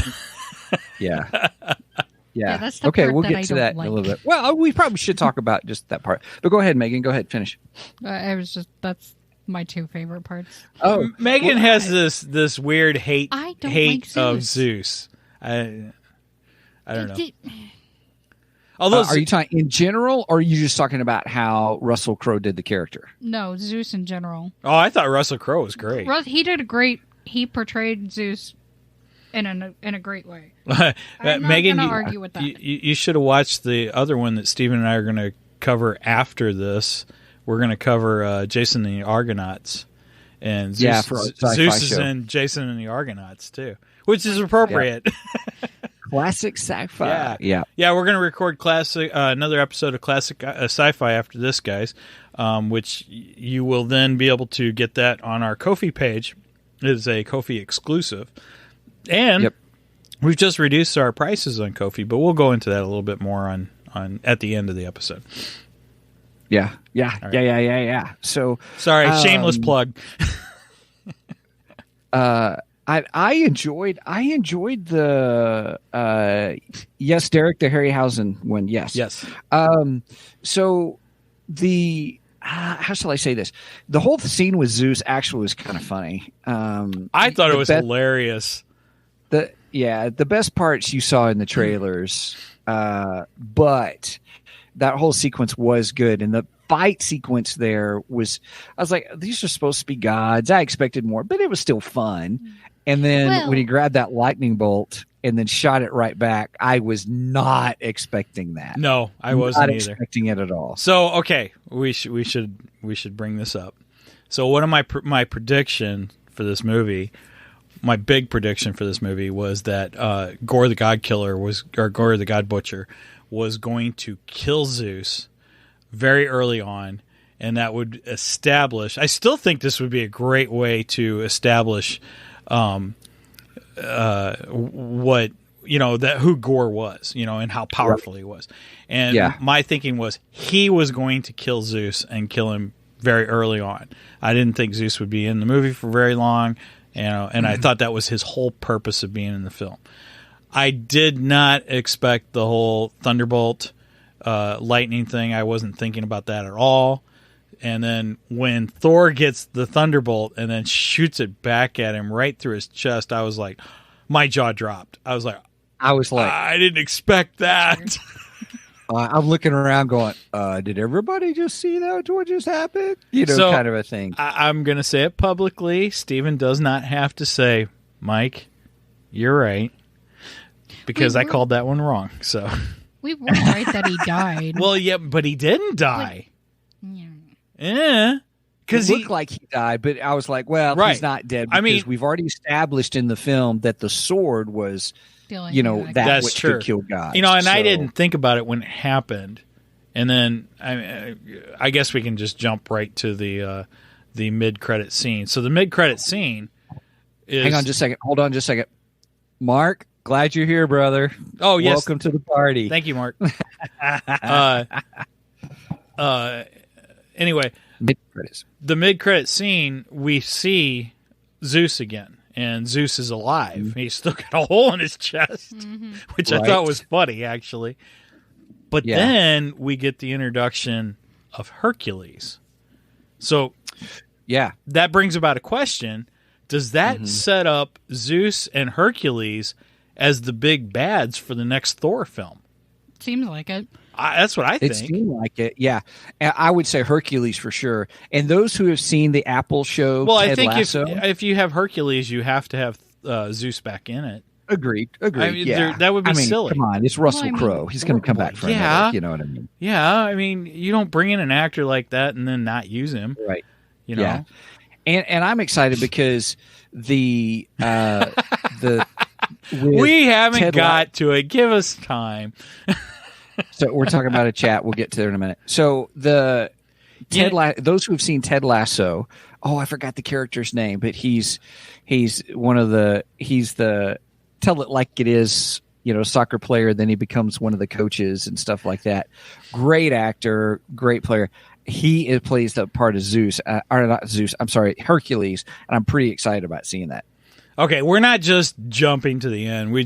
Yeah. Yeah. That's the okay, part we'll that get I to don't that like. in a little bit. Well, we probably should talk about just that part. But go ahead, Megan. Go ahead, finish. That's my two favorite parts. Oh, Megan has this weird hate like of Zeus. I don't know. Although, are you talking in general, or are you just talking about how Russell Crowe did the character? No, Zeus in general. Oh, I thought Russell Crowe was great. He portrayed Zeus in a great way. Megan, I'm not going to argue with that. You should have watched the other one that Steven and I are going to cover after this. We're going to cover Jason and the Argonauts. And Zeus, for our Zeus is show. in Jason and the Argonauts, too, which is appropriate. Yeah. Classic sci-fi. Yeah. We're gonna record classic another episode of classic sci-fi after this, guys, which you will then be able to get that on our Ko-fi page. It is a Ko-fi exclusive, and we've just reduced our prices on Ko-fi, but we'll go into that a little bit more on at the end of the episode. Yeah. Right. So sorry, shameless plug. I enjoyed the yes, Derek the Harryhausen one. Yes. So the how shall I say this? The whole scene with Zeus actually was kind of funny. I thought it was hilarious. The best parts you saw in the trailers, but that whole sequence was good, and the fight sequence there was. I was like, these are supposed to be gods. I expected more, but it was still fun. And then when he grabbed that lightning bolt and then shot it right back, I was not expecting that. No, I wasn't not either. expecting it at all. So okay, we should bring this up. So one of my prediction for this movie, my big prediction for this movie was that Gore the God Killer Gore the God Butcher was going to kill Zeus very early on, and that would establish. I still think this would be a great way to establish what who Gore was, and how powerful he was. And my thinking was he was going to kill Zeus and kill him very early on. I didn't think Zeus would be in the movie for very long, and I thought that was his whole purpose of being in the film. I did not expect the whole Thunderbolt lightning thing. I wasn't thinking about that at all. And then when Thor gets the Thunderbolt and then shoots it back at him right through his chest, I was like, my jaw dropped. I was like, I didn't expect that. I'm looking around going, did everybody just see that? What just happened? Kind of a thing. I'm going to say it publicly. Steven does not have to say, Mike, you're right. Because I called that one wrong. So we weren't right that he died. Well, yeah, but he didn't die. Yeah. Because he looked like he died, but I was like, well, he's not dead. Because we've already established in the film that the sword was, that which could kill God. I didn't think about it when it happened. And then I guess we can just jump right to the mid-credit scene. So the mid-credit scene is... Hang on just a second. Hold on just a second. Mark, glad you're here, brother. Oh, yes. Welcome to the party. Thank you, Mark. Anyway, the mid-credit scene, we see Zeus again, and Zeus is alive. Mm-hmm. He's still got a hole in his chest, which I thought was funny, actually. But then we get the introduction of Hercules. So, that brings about a question. Does that set up Zeus and Hercules as the big bads for the next Thor film? Seems like it. That's what I think. It seemed like it, yeah. I would say Hercules for sure. And those who have seen the Apple show, I Ted think Lasso, if you have Hercules, you have to have Zeus back in it. Agreed. I mean, that would be silly. Come on, it's Russell Crowe. He's going to come back for another, you know what I mean? Yeah, I mean, you don't bring in an actor like that and then not use him. Right. Yeah. And I'm excited because we haven't got to it. Give us time. So we're talking about a chat. We'll get to there in a minute. So those who have seen Ted Lasso, I forgot the character's name, but he's the tell it like it is, soccer player. Then he becomes one of the coaches and stuff like that. Great actor, great player. He plays the part of Zeus, or not Zeus. I'm sorry, Hercules, and I'm pretty excited about seeing that. Okay, we're not just jumping to the end. We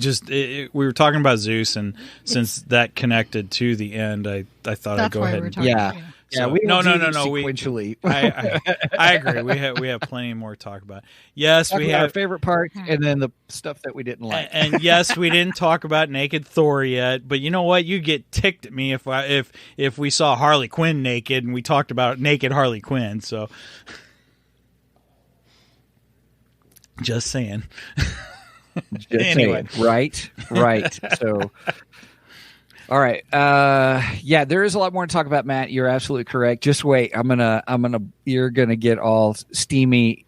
were talking about Zeus, and since that connected to the end, I thought I'd go ahead and sequentially. I agree. We have plenty more to talk about. Yes, we have our favorite part, and then the stuff that we didn't like. And yes, we didn't talk about naked Thor yet. But you know what? You get ticked at me if we saw Harley Quinn naked, and we talked about naked Harley Quinn. So. Just saying. Anyway. Right. So, all right. There is a lot more to talk about, Matt. You're absolutely correct. Just wait. You're gonna get all steamy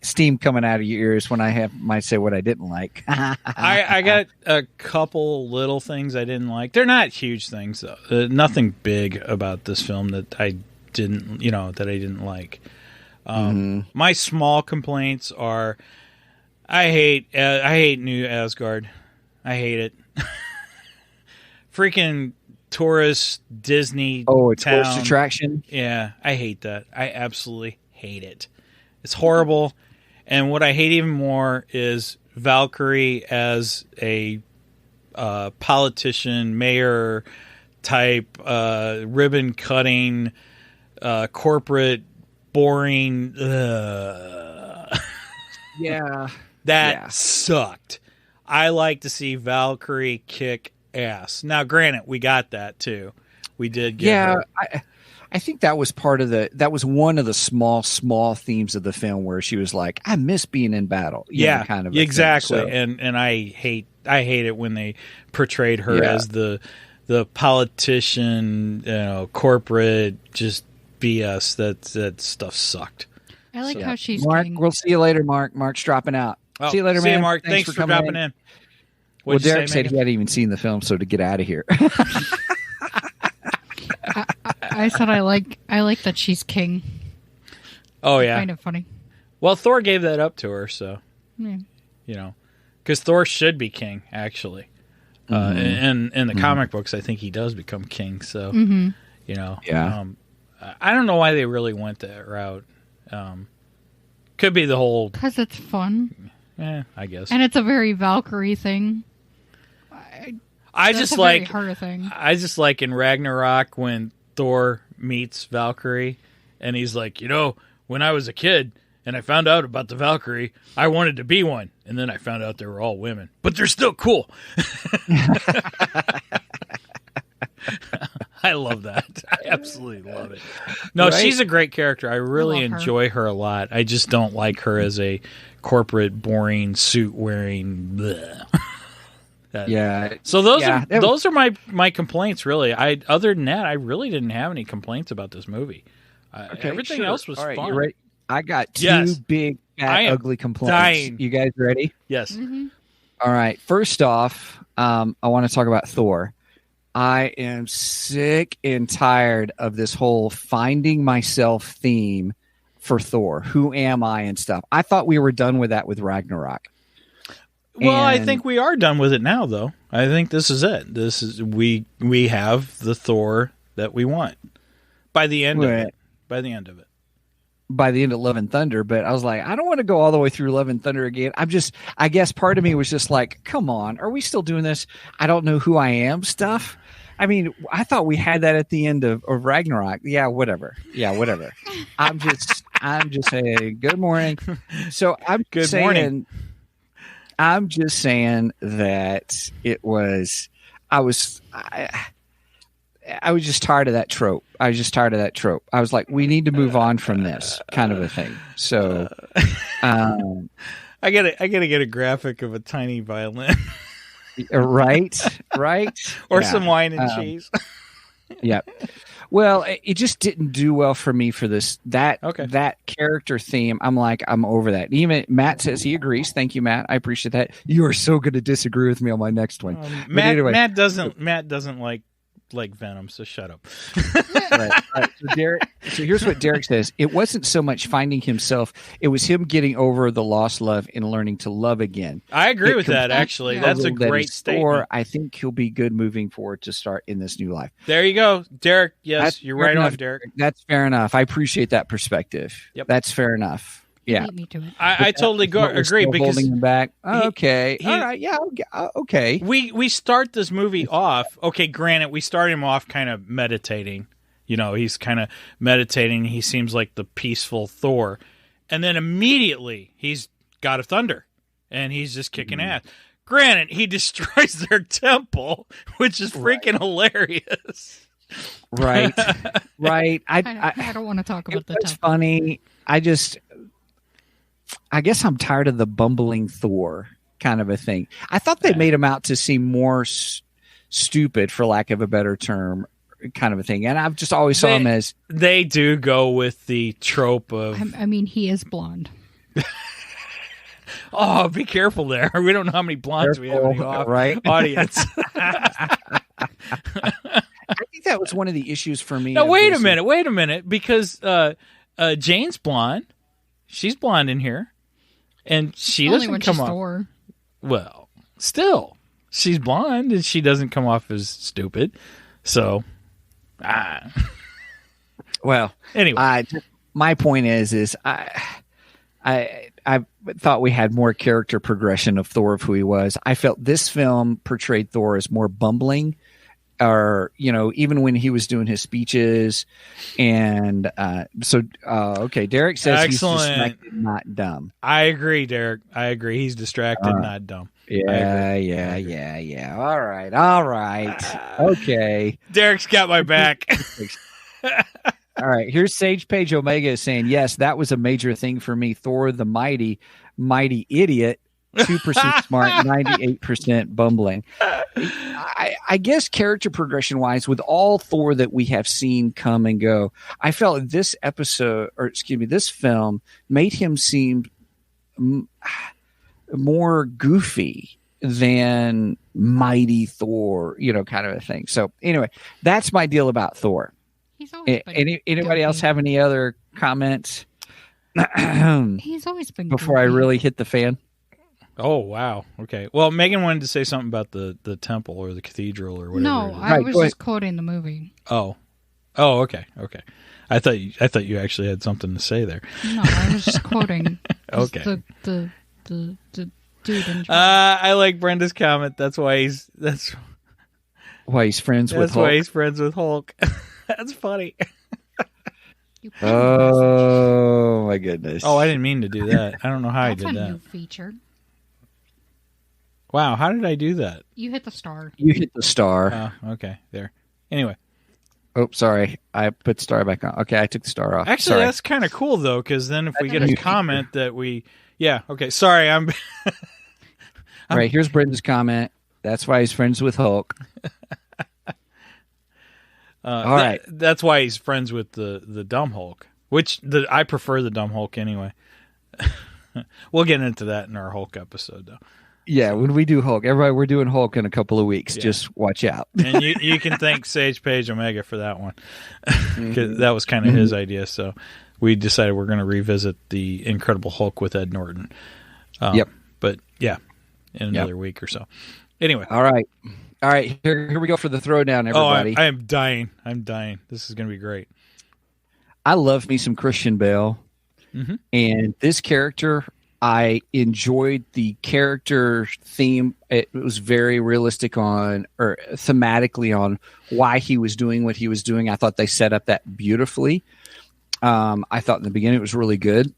steam coming out of your ears when I might say what I didn't like. I got a couple little things I didn't like. They're not huge things though. Nothing big about this film that I didn't like. My small complaints are, I hate New Asgard. I hate it. Freaking tourist Disney a town. tourist attraction. Yeah, I hate that. I absolutely hate it. It's horrible. And what I hate even more is Valkyrie as a politician, mayor type, ribbon cutting, corporate, boring. Yeah. That sucked. I like to see Valkyrie kick ass. Now, granted, we got that too. We did get her. I think that was that was one of the small themes of the film where she was like, I miss being in battle. Kind of exactly. So, and I hate it when they portrayed her as the politician, corporate, just BS. That stuff sucked. I like how she's Mark, king. we'll see you later, Mark. Mark's dropping out. Oh, see you later, see man. you, Mark. Thanks for dropping in. Well, Derek said he hadn't even seen the film, so to get out of here. I said I like that she's king. Oh yeah, Kind of funny. Well, Thor gave that up to her, so Yeah. Because Thor should be king actually. In the comic books, I think he does become king. So I don't know why they really went that route. Could be the whole. Because it's fun. I guess. And it's a very Valkyrie thing. I That's just a like very her thing. I just like in Ragnarok when Thor meets Valkyrie and he's like, when I was a kid and I found out about the Valkyrie, I wanted to be one. And then I found out they were all women. But they're still cool. I love that. I absolutely love it. No, Right? she's a great character. I really love her. enjoy her a lot. I just don't like her as a corporate, boring, suit-wearing... bleh. So those are my complaints, really. Other than that, I really didn't have any complaints about this movie. Everything else was All right, fun. you ready? I got two big, fat, ugly complaints. dying. You guys ready? Yes. Mm-hmm. All right. First off, I want to talk about Thor. I am sick and tired of this whole finding myself theme for Thor. Who am I and stuff. I thought we were done with that with Ragnarok. Well, I think we are done with it now, though. I think this is it. This is we have the Thor that we want by the end of it. By the end of it. By the end of Love and Thunder, but I was like, I don't want to go all the way through Love and Thunder again. I guess part of me was just like, come on, are we still doing this? I don't know who I am stuff. I mean, I thought we had that at the end of Ragnarok. Yeah, whatever. I'm just saying good morning. So I'm saying that I was just tired of that trope. I was like, we need to move on from this kind of a thing. So, I gotta get a graphic of a tiny violin, right, or some wine and cheese. Yeah. Well, it just didn't do well for me for that character theme. I'm like, I'm over that. Even Matt says he agrees. Thank you, Matt. I appreciate that. You are so good to disagree with me on my next one. Matt doesn't like Venom, so shut up. Right. So here's what Derek says. It wasn't so much finding himself. It was him getting over the lost love and learning to love again. I agree with that, actually. That's a great statement. I think he'll be good moving forward to start in this new life. There you go, Derek. Yes, you're right on, Derek. That's fair enough. I appreciate that perspective. Yep. That's fair enough. Yeah, Beat me to it. I totally agree because holding him back. Okay, all right, yeah, okay. We start this movie off. Okay, granted, we start him off kind of meditating. He's kind of meditating. He seems like the peaceful Thor, and then immediately he's God of Thunder, and he's just kicking ass. Granted, he destroys their temple, which is freaking hilarious. Right. I don't want to talk about that. It's funny. I guess I'm tired of the bumbling Thor kind of a thing. I thought they made him out to seem more stupid, for lack of a better term, kind of a thing. And I've just always saw him as... They do go with the trope of... I mean, he is blonde. Oh, be careful there. We don't know how many blondes we have in the audience. I think that was one of the issues for me. Now, wait a minute. Because Jane's blonde. She's blonde in here. And she Only doesn't when come she's off. Thor. Well, still. She's blonde and she doesn't come off as stupid. So, well, anyway. My point is I thought we had more character progression of Thor of who he was. I felt this film portrayed Thor as more bumbling, or even when he was doing his speeches. And okay, Derek says Excellent. He's distracted, not dumb. I agree, Derek. I agree. He's distracted, not dumb. Yeah. All right. Okay. Derek's got my back. All right. Here's Sage Page Omega saying, yes, that was a major thing for me. Thor the mighty idiot, 2% smart, 98% bumbling. I guess character progression wise, with all Thor that we have seen come and go, I felt this this film made him seem more goofy than mighty Thor, kind of a thing. So anyway, that's my deal about Thor. He's always been Anybody else have any other comments? He's always been before I really hit the fan. Oh, wow. Okay. Well, Megan wanted to say something about the temple or the cathedral or whatever. No, I was just quoting the movie. Oh, okay. I thought you actually had something to say there. No, I was just quoting. Okay. The dude. I like Brenda's comment. That's why he's friends with Hulk. That's why he's friends with Hulk. That's funny. Oh my goodness. Oh, I didn't mean to do that. I don't know how I did that. That's a new feature. Wow, how did I do that? You hit the star. Oh, okay. There. Anyway. Oh, sorry. I put star back on. Okay, I took the star off. Actually, that's kind of cool, though, because then if we get a comment that we... Yeah, okay. Sorry, I'm... All right, here's Brenda's comment. That's why he's friends with Hulk. All right. That's why he's friends with the dumb Hulk, which I prefer the dumb Hulk anyway. We'll get into that in our Hulk episode, though. Yeah, when we do Hulk, everybody, we're doing Hulk in a couple of weeks. Yeah. Just watch out. And you can thank Sage Page Omega for that one, because that was kind of his idea. So we decided we're going to revisit the Incredible Hulk with Ed Norton. Yep. But yeah, in another week or so. Anyway. All right. Here we go for the throwdown, everybody. Oh, I am dying. This is going to be great. I love me some Christian Bale. Mm-hmm. And this character, I enjoyed the character theme. It was very realistic thematically on why he was doing what he was doing. I thought they set up that beautifully. I thought in the beginning it was really good.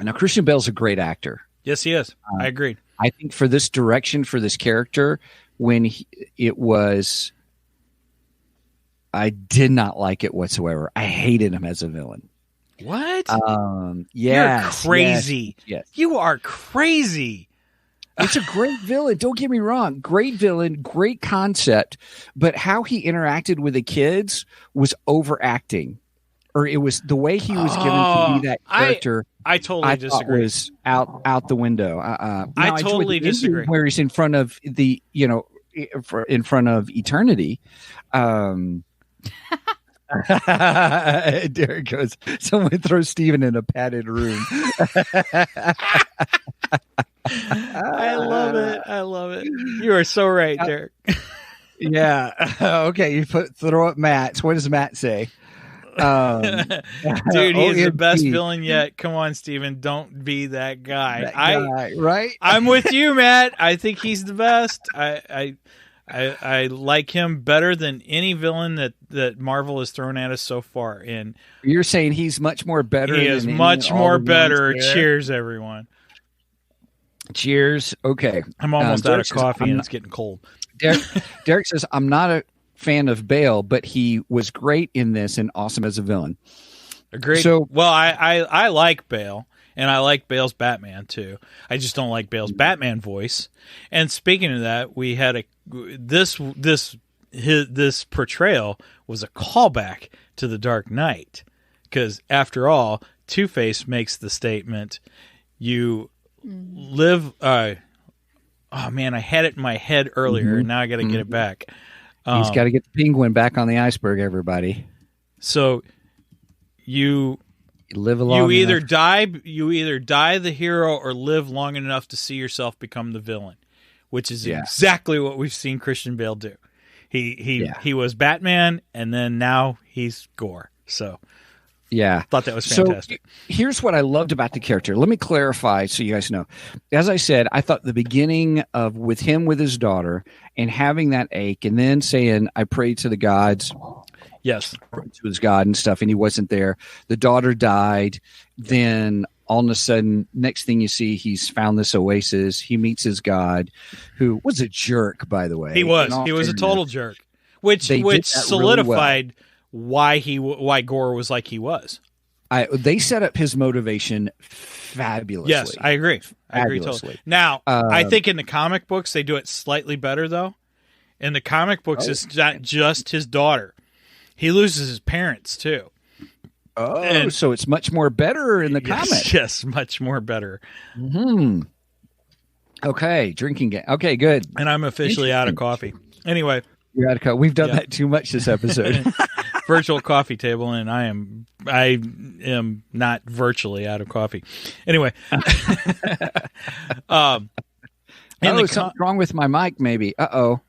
Now, Christian Bale's a great actor. Yes, he is. I agree. I think for this direction, for this character, I did not like it whatsoever. I hated him as a villain. What? Yeah, you're crazy. Yes. You are crazy. It's a great villain. Don't get me wrong. Great villain, great concept. But how he interacted with the kids was overacting. Or it was the way he was given to be that character. I totally disagree. Was out the window. I totally disagree. Where he's in front of in front of eternity. Derek goes, someone throw Steven in a padded room. I love it. You are so right, Derek. Yeah. Okay. You throw up Matt. What does Matt say? Dude, he's the best villain yet. Come on, Steven. Don't be that guy. Right? I'm with you, Matt. I think he's the best. I like him better than any villain that Marvel has thrown at us so far. And you're saying he's much more better. He is much more better. Cheers, everyone. Cheers. Okay. I'm almost out of coffee and it's getting cold. Derek says, I'm not a fan of Bale, but he was great in this and awesome as a villain. Agreed. So, well, I like Bale. And I like Bale's Batman too. I just don't like Bale's Batman voice. And speaking of that, we had this portrayal was a callback to The Dark Knight, because after all, Two-Face makes the statement, you live. Oh man, I had it in my head earlier, and now I got to get it back. He's got to get the penguin back on the iceberg. Everybody. So you live along. You either die the hero or live long enough to see yourself become the villain, which is exactly what we've seen Christian Bale do. He was Batman, and then now he's Gore. So thought that was fantastic. So here's what I loved about the character. Let me clarify so you guys know. As I said, I thought the beginning of with him with his daughter and having that ache, and then saying, "I prayed to the gods." Yes, to his God and stuff, and he wasn't there. The daughter died. Then all of a sudden, next thing you see, he's found this oasis. He meets his God, who was a jerk, by the way. He was a total jerk, which solidified really why Gore was like he was. They set up his motivation fabulously. Yes, I agree. I agree totally. Now, I think in the comic books they do it slightly better, though. In the comic books, it's not just his daughter. He loses his parents, too. Oh, so it's much more better in the comic. Yes, much more better. Mm-hmm. Okay, drinking game. Okay, good. And I'm officially out of coffee. Anyway. You're out of coffee. We've done that too much this episode. Virtual coffee table, and I am not virtually out of coffee. Anyway. Something wrong with my mic, maybe. Uh-oh.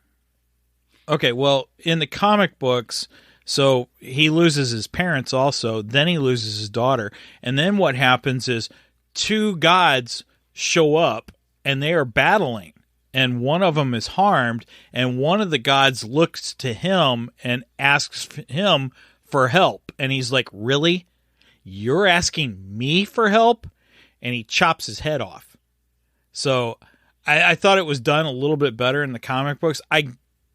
Okay, well, in the comic books... So he loses his parents also, then he loses his daughter. And then what happens is two gods show up and they are battling. And one of them is harmed. And one of the gods looks to him and asks him for help. And he's like, really? You're asking me for help? And he chops his head off. So I thought it was done a little bit better in the comic books. I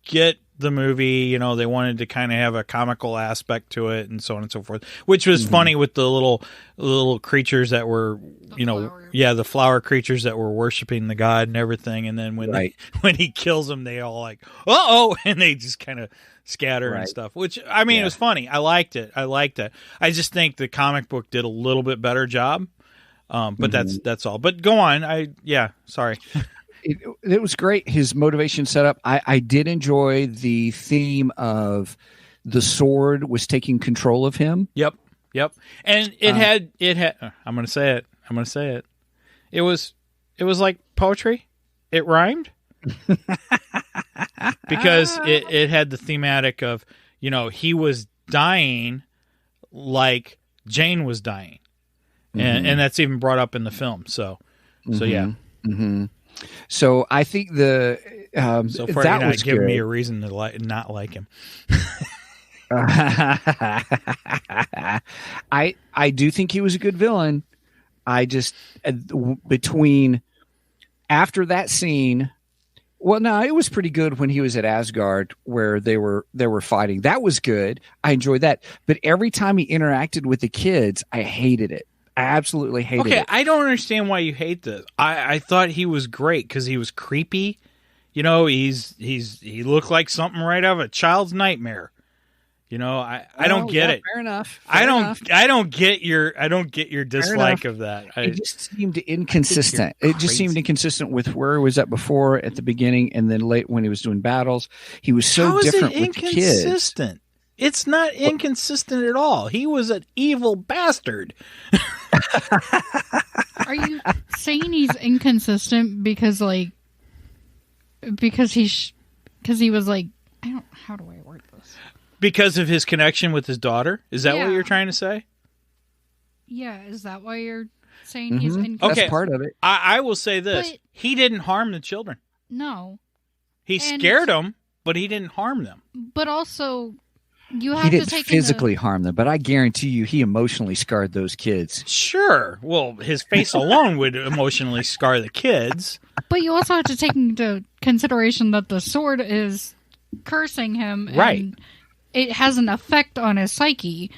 get the movie, they wanted to kind of have a comical aspect to it and so on and so forth, which was funny with the little creatures that were, the flower creatures that were worshiping the god and everything. And then when he kills them, they all like, uh-oh, and they just kind of scatter and stuff, which, it was funny. I liked it. I just think the comic book did a little bit better job. But that's all. But go on. Sorry. It was great. His motivation set up. I did enjoy the theme of the sword was taking control of him. Yep. And it had. I'm going to say it. It was like poetry. It rhymed because it had the thematic of he was dying like Jane was dying, and that's even brought up in the film. So yeah. Mm-hmm. So I think so far that you're not giving me a reason to not like him. I do think he was a good villain. I just between after that scene, well, no, it was pretty good when he was at Asgard where they were fighting. That was good. I enjoyed that. But every time he interacted with the kids, I hated it. I absolutely hated it. Okay, I don't understand why you hate this. I thought he was great because he was creepy. He looked like something right out of a child's nightmare. I don't get it. Fair enough. I don't get your dislike of that. It just seemed inconsistent. It just seemed inconsistent with where he was at before at the beginning, and then late when he was doing battles. He was so different with the kids. It's not inconsistent at all. He was an evil bastard. Are you saying he's inconsistent because he was like, how do I word this? Because of his connection with his daughter? Is that what you're trying to say? Yeah, is that why you're saying he's inconsistent? Okay, that's part of it. I will say this. But he didn't harm the children. No. He scared them, but he didn't harm them. But also... He didn't physically harm them, but I guarantee you he emotionally scarred those kids. Sure. Well, his face alone would emotionally scar the kids. But you also have to take into consideration that the sword is cursing him. Right. And it has an effect on his psyche.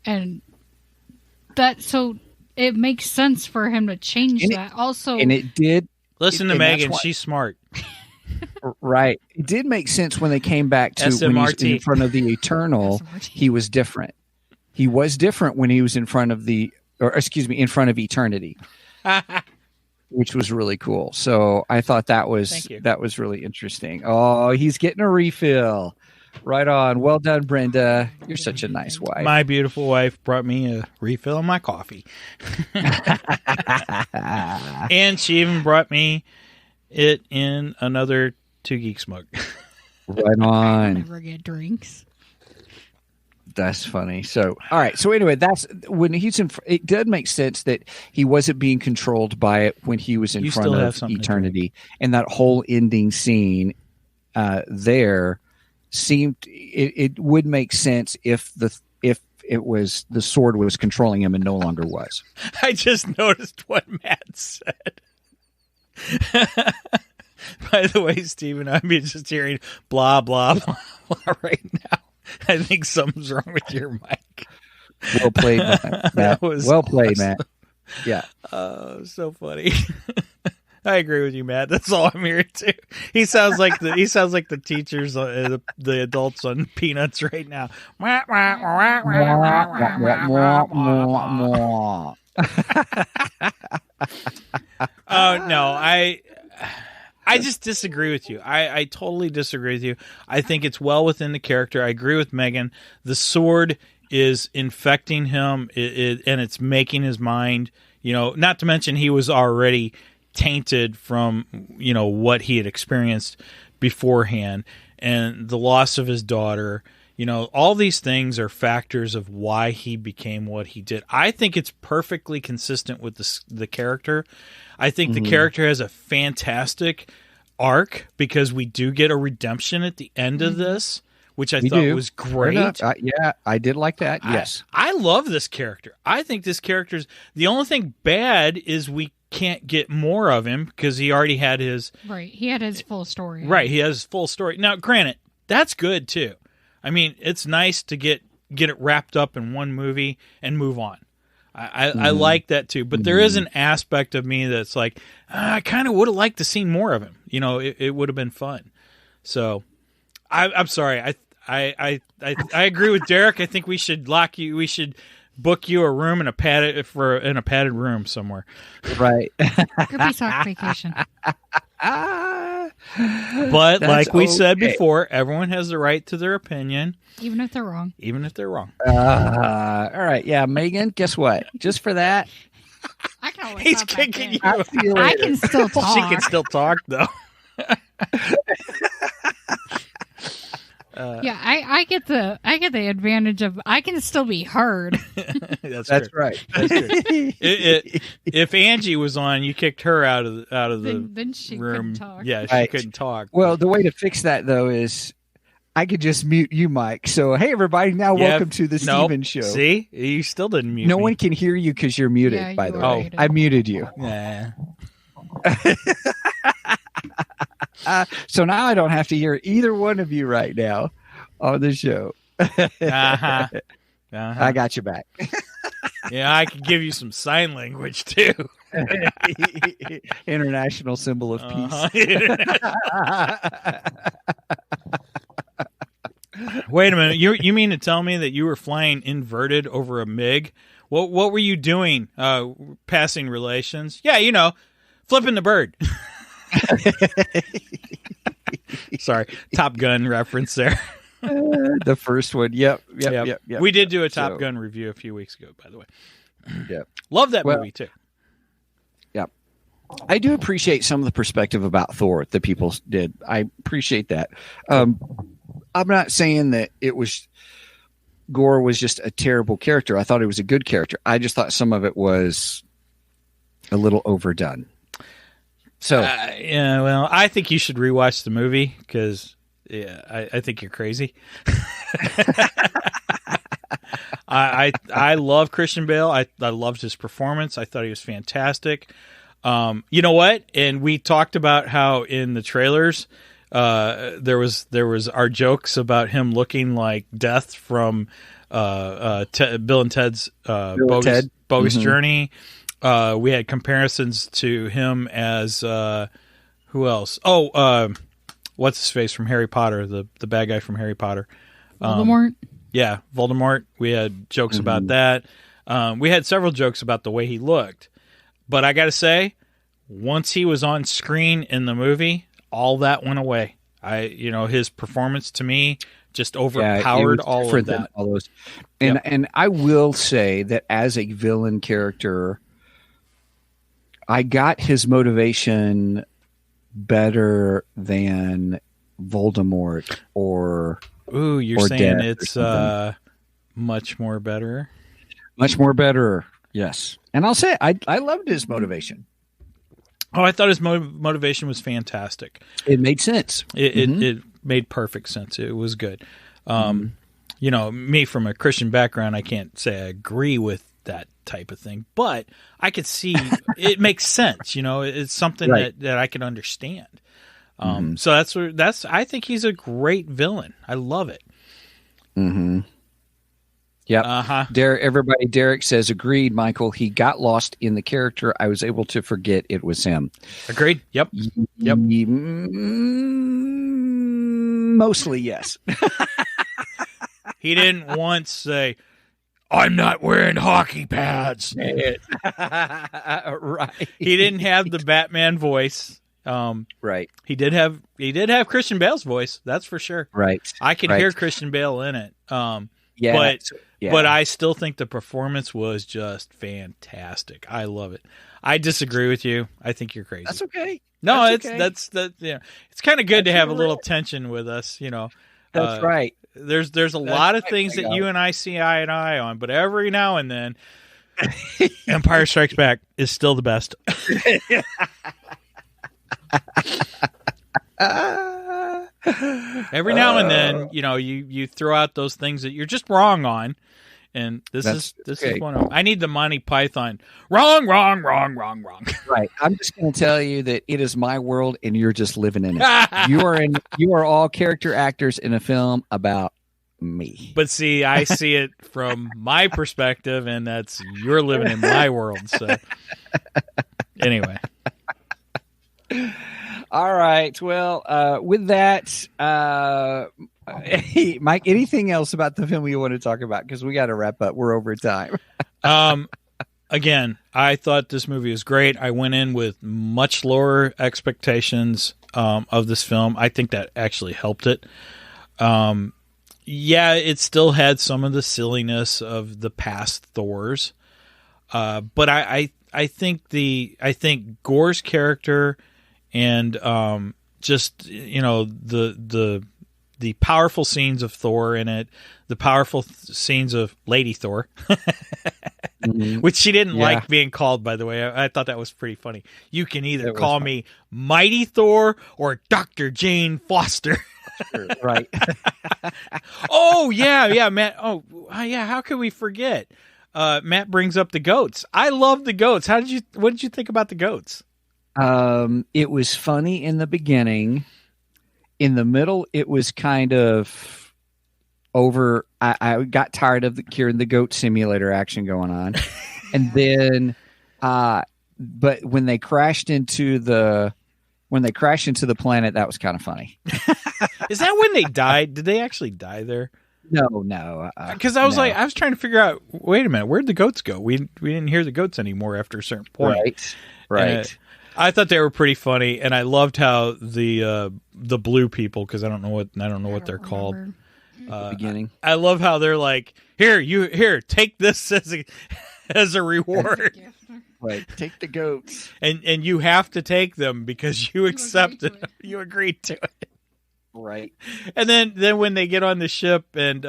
And so it makes sense for him to change that. Also, and it did. Listen to Megan. She's smart. Right. It did make sense when they came back to when he was in front of the Eternal, he was different. He was different when he was in front of in front of eternity. which was really cool. So I thought that was really interesting. Oh, he's getting a refill. Right on. Well done, Brenda. You're such a nice wife. My beautiful wife brought me a refill of my coffee. And she even brought me it in another Two Geeks mug. Right on. Never get drinks. That's funny. So, all right. So anyway, that's when he's in. It did make sense that he wasn't being controlled by it when he was in front of eternity, and that whole ending scene there seemed it would make sense if it was the sword was controlling him and no longer was. I just noticed what Matt said. By the way, Stephen, I'm just hearing blah blah blah blah right now. I think something's wrong with your mic. Well played, Matt. That was well played, Matt. Yeah. So funny. I agree with you, Matt. That's all I'm hearing too. He sounds like the teachers, the adults on Peanuts right now. Oh no, I just disagree with you. I totally disagree with you. I think it's well within the character. I agree with Megan. The sword is infecting him, and it's making his mind. Not to mention he was already tainted from what he had experienced beforehand, and the loss of his daughter. All these things are factors of why he became what he did. I think it's perfectly consistent with the character. I think the character has a fantastic arc because we do get a redemption at the end of this, which I thought was great. Yeah, I did like that. Yes. I love this character. I think this character's the only thing bad is we can't get more of him because he already had his He had his full story. Right, he has his full story. Now, granted, that's good too. I mean, it's nice to get it wrapped up in one movie and move on. I like that too. But there is an aspect of me that's like, I kind of would have liked to see more of him. It would have been fun. So I'm sorry. I agree with Derek. I think we should lock you. We should book you a room in a padded room somewhere. Right. Could be sock vacation. But like we said before, everyone has the right to their opinion. Even if they're wrong. All right. Yeah, Megan, guess what? Just for that. I can always He's kicking you. I can still talk. She can still talk, though. Yeah, I get the advantage of I can still be heard. That's right. That's true. If Angie was on, you kicked her out of the then she room. couldn't talk. Yeah, she couldn't talk. Well, the way to fix that though is I could just mute you, Mike. So hey, everybody, now welcome to the Steven Show. See, you still didn't mute. No me. one can hear you because you're muted. Yeah, by the are way, muted. I muted you. Nah. So now I don't have to hear either one of you right now on the show. I got you back. Yeah, I could give you some sign language too. International symbol of peace. Wait a minute. You mean to tell me that you were flying inverted over a MiG? What were you doing? Passing relations? Yeah, flipping the bird. Sorry, Top Gun reference there. The first one. Yep. We did do a Top Gun review a few weeks ago, by the way. Yep. Love that movie too. Yep. I do appreciate some of the perspective about Thor that people did. I appreciate that. I'm not saying that Gore was just a terrible character. I thought he was a good character. I just thought some of it was a little overdone. So yeah, well, I think you should rewatch the movie because I think you're crazy. I love Christian Bale. I loved his performance. I thought he was fantastic. You know what? And we talked about how in the trailers there was our jokes about him looking like Death from Bill and Ted's Bogus Journey. We had comparisons to him as who else? What's his face from Harry Potter? The bad guy from Harry Potter. Voldemort. Yeah, Voldemort. We had jokes about that. We had several jokes about the way he looked. But I got to say, once he was on screen in the movie, all that went away. His performance to me just overpowered all of that. All those. And I will say that as a villain character, I got his motivation better than Voldemort or you're saying it's much more better? Much more better, yes. And I'll say I loved his motivation. Oh, I thought his motivation was fantastic. It made sense. It made perfect sense. It was good. Me from a Christian background, I can't say I agree with that type of thing, but I could see it makes sense. It's something that I can understand. So I think he's a great villain. I love it. Mm-hmm. Yeah. Derek says, agreed, Michael. He got lost in the character. I was able to forget it was him. Agreed. Yep. Mostly, yes. He didn't once say, I'm not wearing hockey pads. Right. He didn't have the Batman voice. Right. He did have Christian Bale's voice. That's for sure. Right. I can hear Christian Bale in it. But I still think the performance was just fantastic. I love it. I disagree with you. I think you're crazy. That's okay. No, it's kind of good to have a little tension with us, That's right. There's a lot of things that you and I see eye and eye on, but every now and then Empire Strikes Back is still the best. Every now and then, you throw out those things that you're just wrong on, and this is one of them. I need the Monty Python. Wrong. Right. I'm just going to tell you that it is my world, and you're just living in it. You are all character actors in a film about me. But see, I see it from my perspective, and that's you're living in my world. So anyway. All right. Well, with that, hey, Mike, anything else about the film you want to talk about? Because we got to wrap up. We're over time. Again, I thought this movie was great. I went in with much lower expectations of this film. I think that actually helped it. It still had some of the silliness of the past Thors, but I think Gore's character and just the powerful scenes of Thor in it, the powerful scenes of Lady Thor, which she didn't like being called, by the way. I thought that was pretty funny. You can either call me Mighty Thor or Dr. Jane Foster. Right. Oh yeah, Matt. Oh yeah, how could we forget? Matt brings up the goats. I love the goats. What did you think about the goats? It was funny in the beginning. In the middle, it was kind of over. I got tired of hearing the goat simulator action going on. And then, but when they crashed into the planet, that was kind of funny. Is that when they died? Did they actually die there? No. Because I was I was trying to figure out, wait a minute, where'd the goats go? We didn't hear the goats anymore after a certain point. Right. I thought they were pretty funny, and I loved how the blue people, because I don't know what they're called. The beginning. I love how they're like, here, take this as a reward. Right, take the goats, and you have to take them because you accept it. You agreed to it. Right. And then when they get on the ship and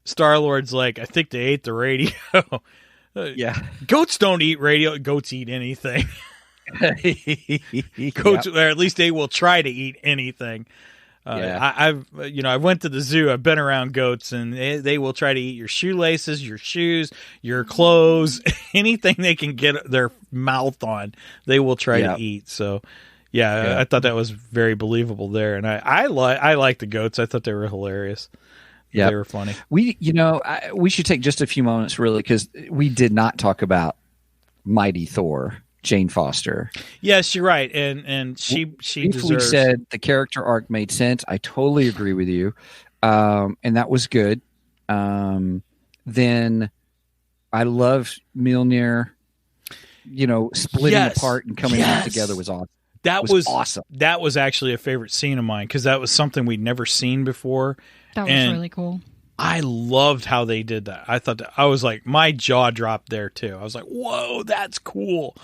Star-Lord's like, I think they ate the radio. Yeah. Goats don't eat radio. Goats eat anything. Goats, or at least they will try to eat anything. I went to the zoo. I've been around goats, and they will try to eat your shoelaces, your shoes, your clothes, anything they can get their mouth on. They will try to eat. So, I thought that was very believable there, and I like the goats. I thought they were hilarious. Yeah, they were funny. We should take just a few moments, really, because we did not talk about Mighty Thor, Jane Foster. Yes, you're right, and she deserves. We said the character arc made sense. I totally agree with you, and that was good. Then I love Mjolnir. splitting Yes. apart and coming Yes. back together was awesome. That was awesome. That was actually a favorite scene of mine because that was something we'd never seen before. That was And really cool. I loved how they did that. I was like, my jaw dropped there too. I was like, whoa, that's cool.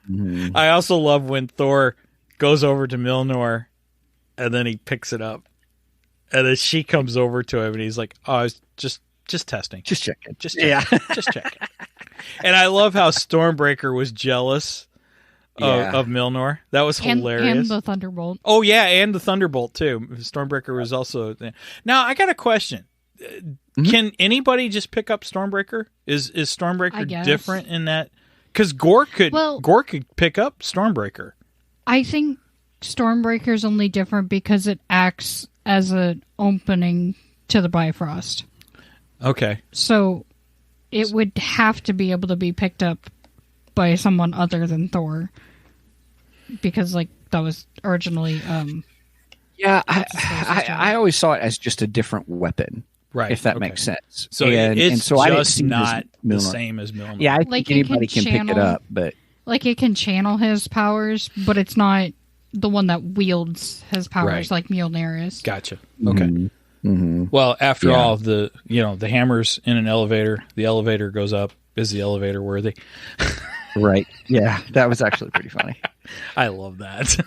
Mhm. I also love when Thor goes over to Mjolnir and then he picks it up. And then she comes over to him and he's like, oh, I was just testing. Just checking. Just checking. Just checking. And I love how Stormbreaker was jealous of Mjolnir. That was hilarious. And the Thunderbolt. Oh, yeah, and the Thunderbolt, too. Stormbreaker was also there. Now, I got a question. Can anybody just pick up Stormbreaker? Is I Stormbreaker guess. different in that? Because Gore could pick up Stormbreaker. I think Stormbreaker's only different because it acts as an opening to the Bifrost. Okay. So it would have to be able to be picked up by someone other than Thor. Because, that was originally... Yeah, I always saw it as just a different weapon. Right. If that okay. makes sense. So and so I didn't just see it as not the Mjolnir. same as Mjolnir. Yeah, I think anybody can pick it up, but... it can channel his powers, but it's not the one that wields his powers Right. like Mjolnir is. Gotcha. Okay. Mm-hmm. Well, after all, the hammer's in an elevator. The elevator goes up. Is the elevator worthy? Right. Yeah, that was actually pretty funny. I love that.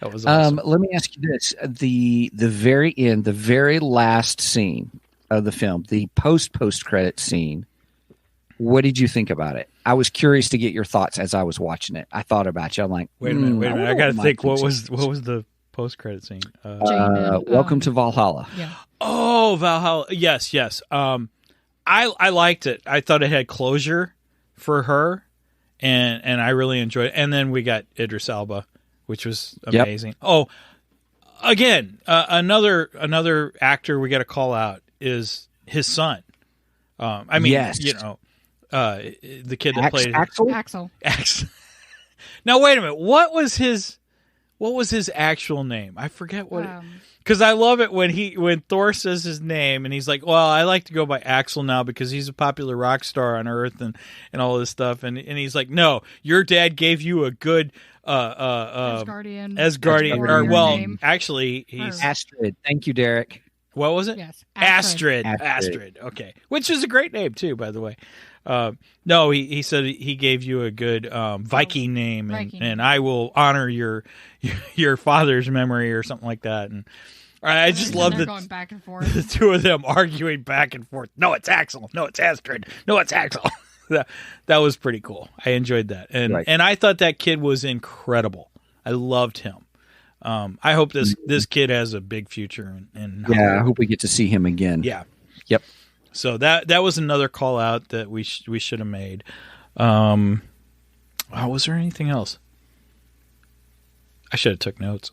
That was awesome. Let me ask you this: the very end, the very last scene of the film, the post credit scene. What did you think about it? I was curious to get your thoughts as I was watching it. I thought about you. I'm like, wait a minute. I got to think. What was the the post credit scene? Welcome to Valhalla. Yeah. Oh, Valhalla. Yes. I liked it. I thought it had closure for her, and I really enjoyed it. And then we got Idris Elba, which was amazing. Yep. Oh, again, another actor we got to call out is his son. Yes. The kid that played Axel. Now wait a minute. What was his actual name? I forget what. Because I love it when Thor says his name and he's like, well, I like to go by Axel now because he's a popular rock star on Earth and all this stuff. And he's like, no, your dad gave you a good Asgardian. Name. Actually, he's Astrid. Thank you, Derek. What was it? Yes, Astrid. Okay, which is a great name too, by the way. No, he said he gave you a good Viking name, and I will honor your father's memory or something like that. And I just love that going back and forth. The two of them arguing back and forth. No, it's Axel. No, it's Astrid. No, it's Axel. that was pretty cool. I enjoyed that, and I thought that kid was incredible. I loved him. I hope this kid has a big future. And I hope we get to see him again. Yeah. Yep. So that was another call out that we should have made. Was there anything else? I should have took notes.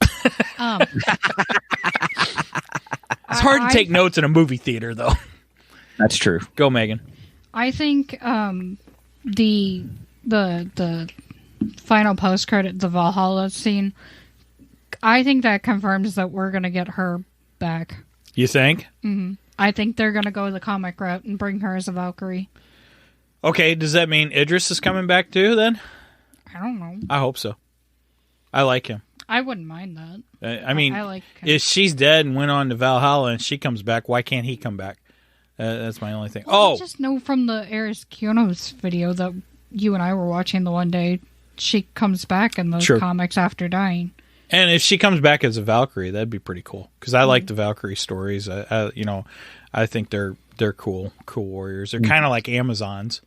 It's hard to take notes in a movie theater, though. That's true. Go, Megan. I think the final post credit, the Valhalla scene. I think that confirms that we're gonna get her back. You think? Mm-hmm. I think they're gonna go the comic route and bring her as a Valkyrie. Okay, does that mean Idris is coming back too? Then I don't know. I hope so. I like him. I wouldn't mind that. I mean, I like him. If she's dead and went on to Valhalla and she comes back, why can't he come back? That's my only thing. Well, I just know from the Eris Kionos video that you and I were watching the one day, she comes back in those comics after dying. And if she comes back as a Valkyrie, that'd be pretty cool. Because I like the Valkyrie stories. I think they're cool warriors. They're kind of like Amazons,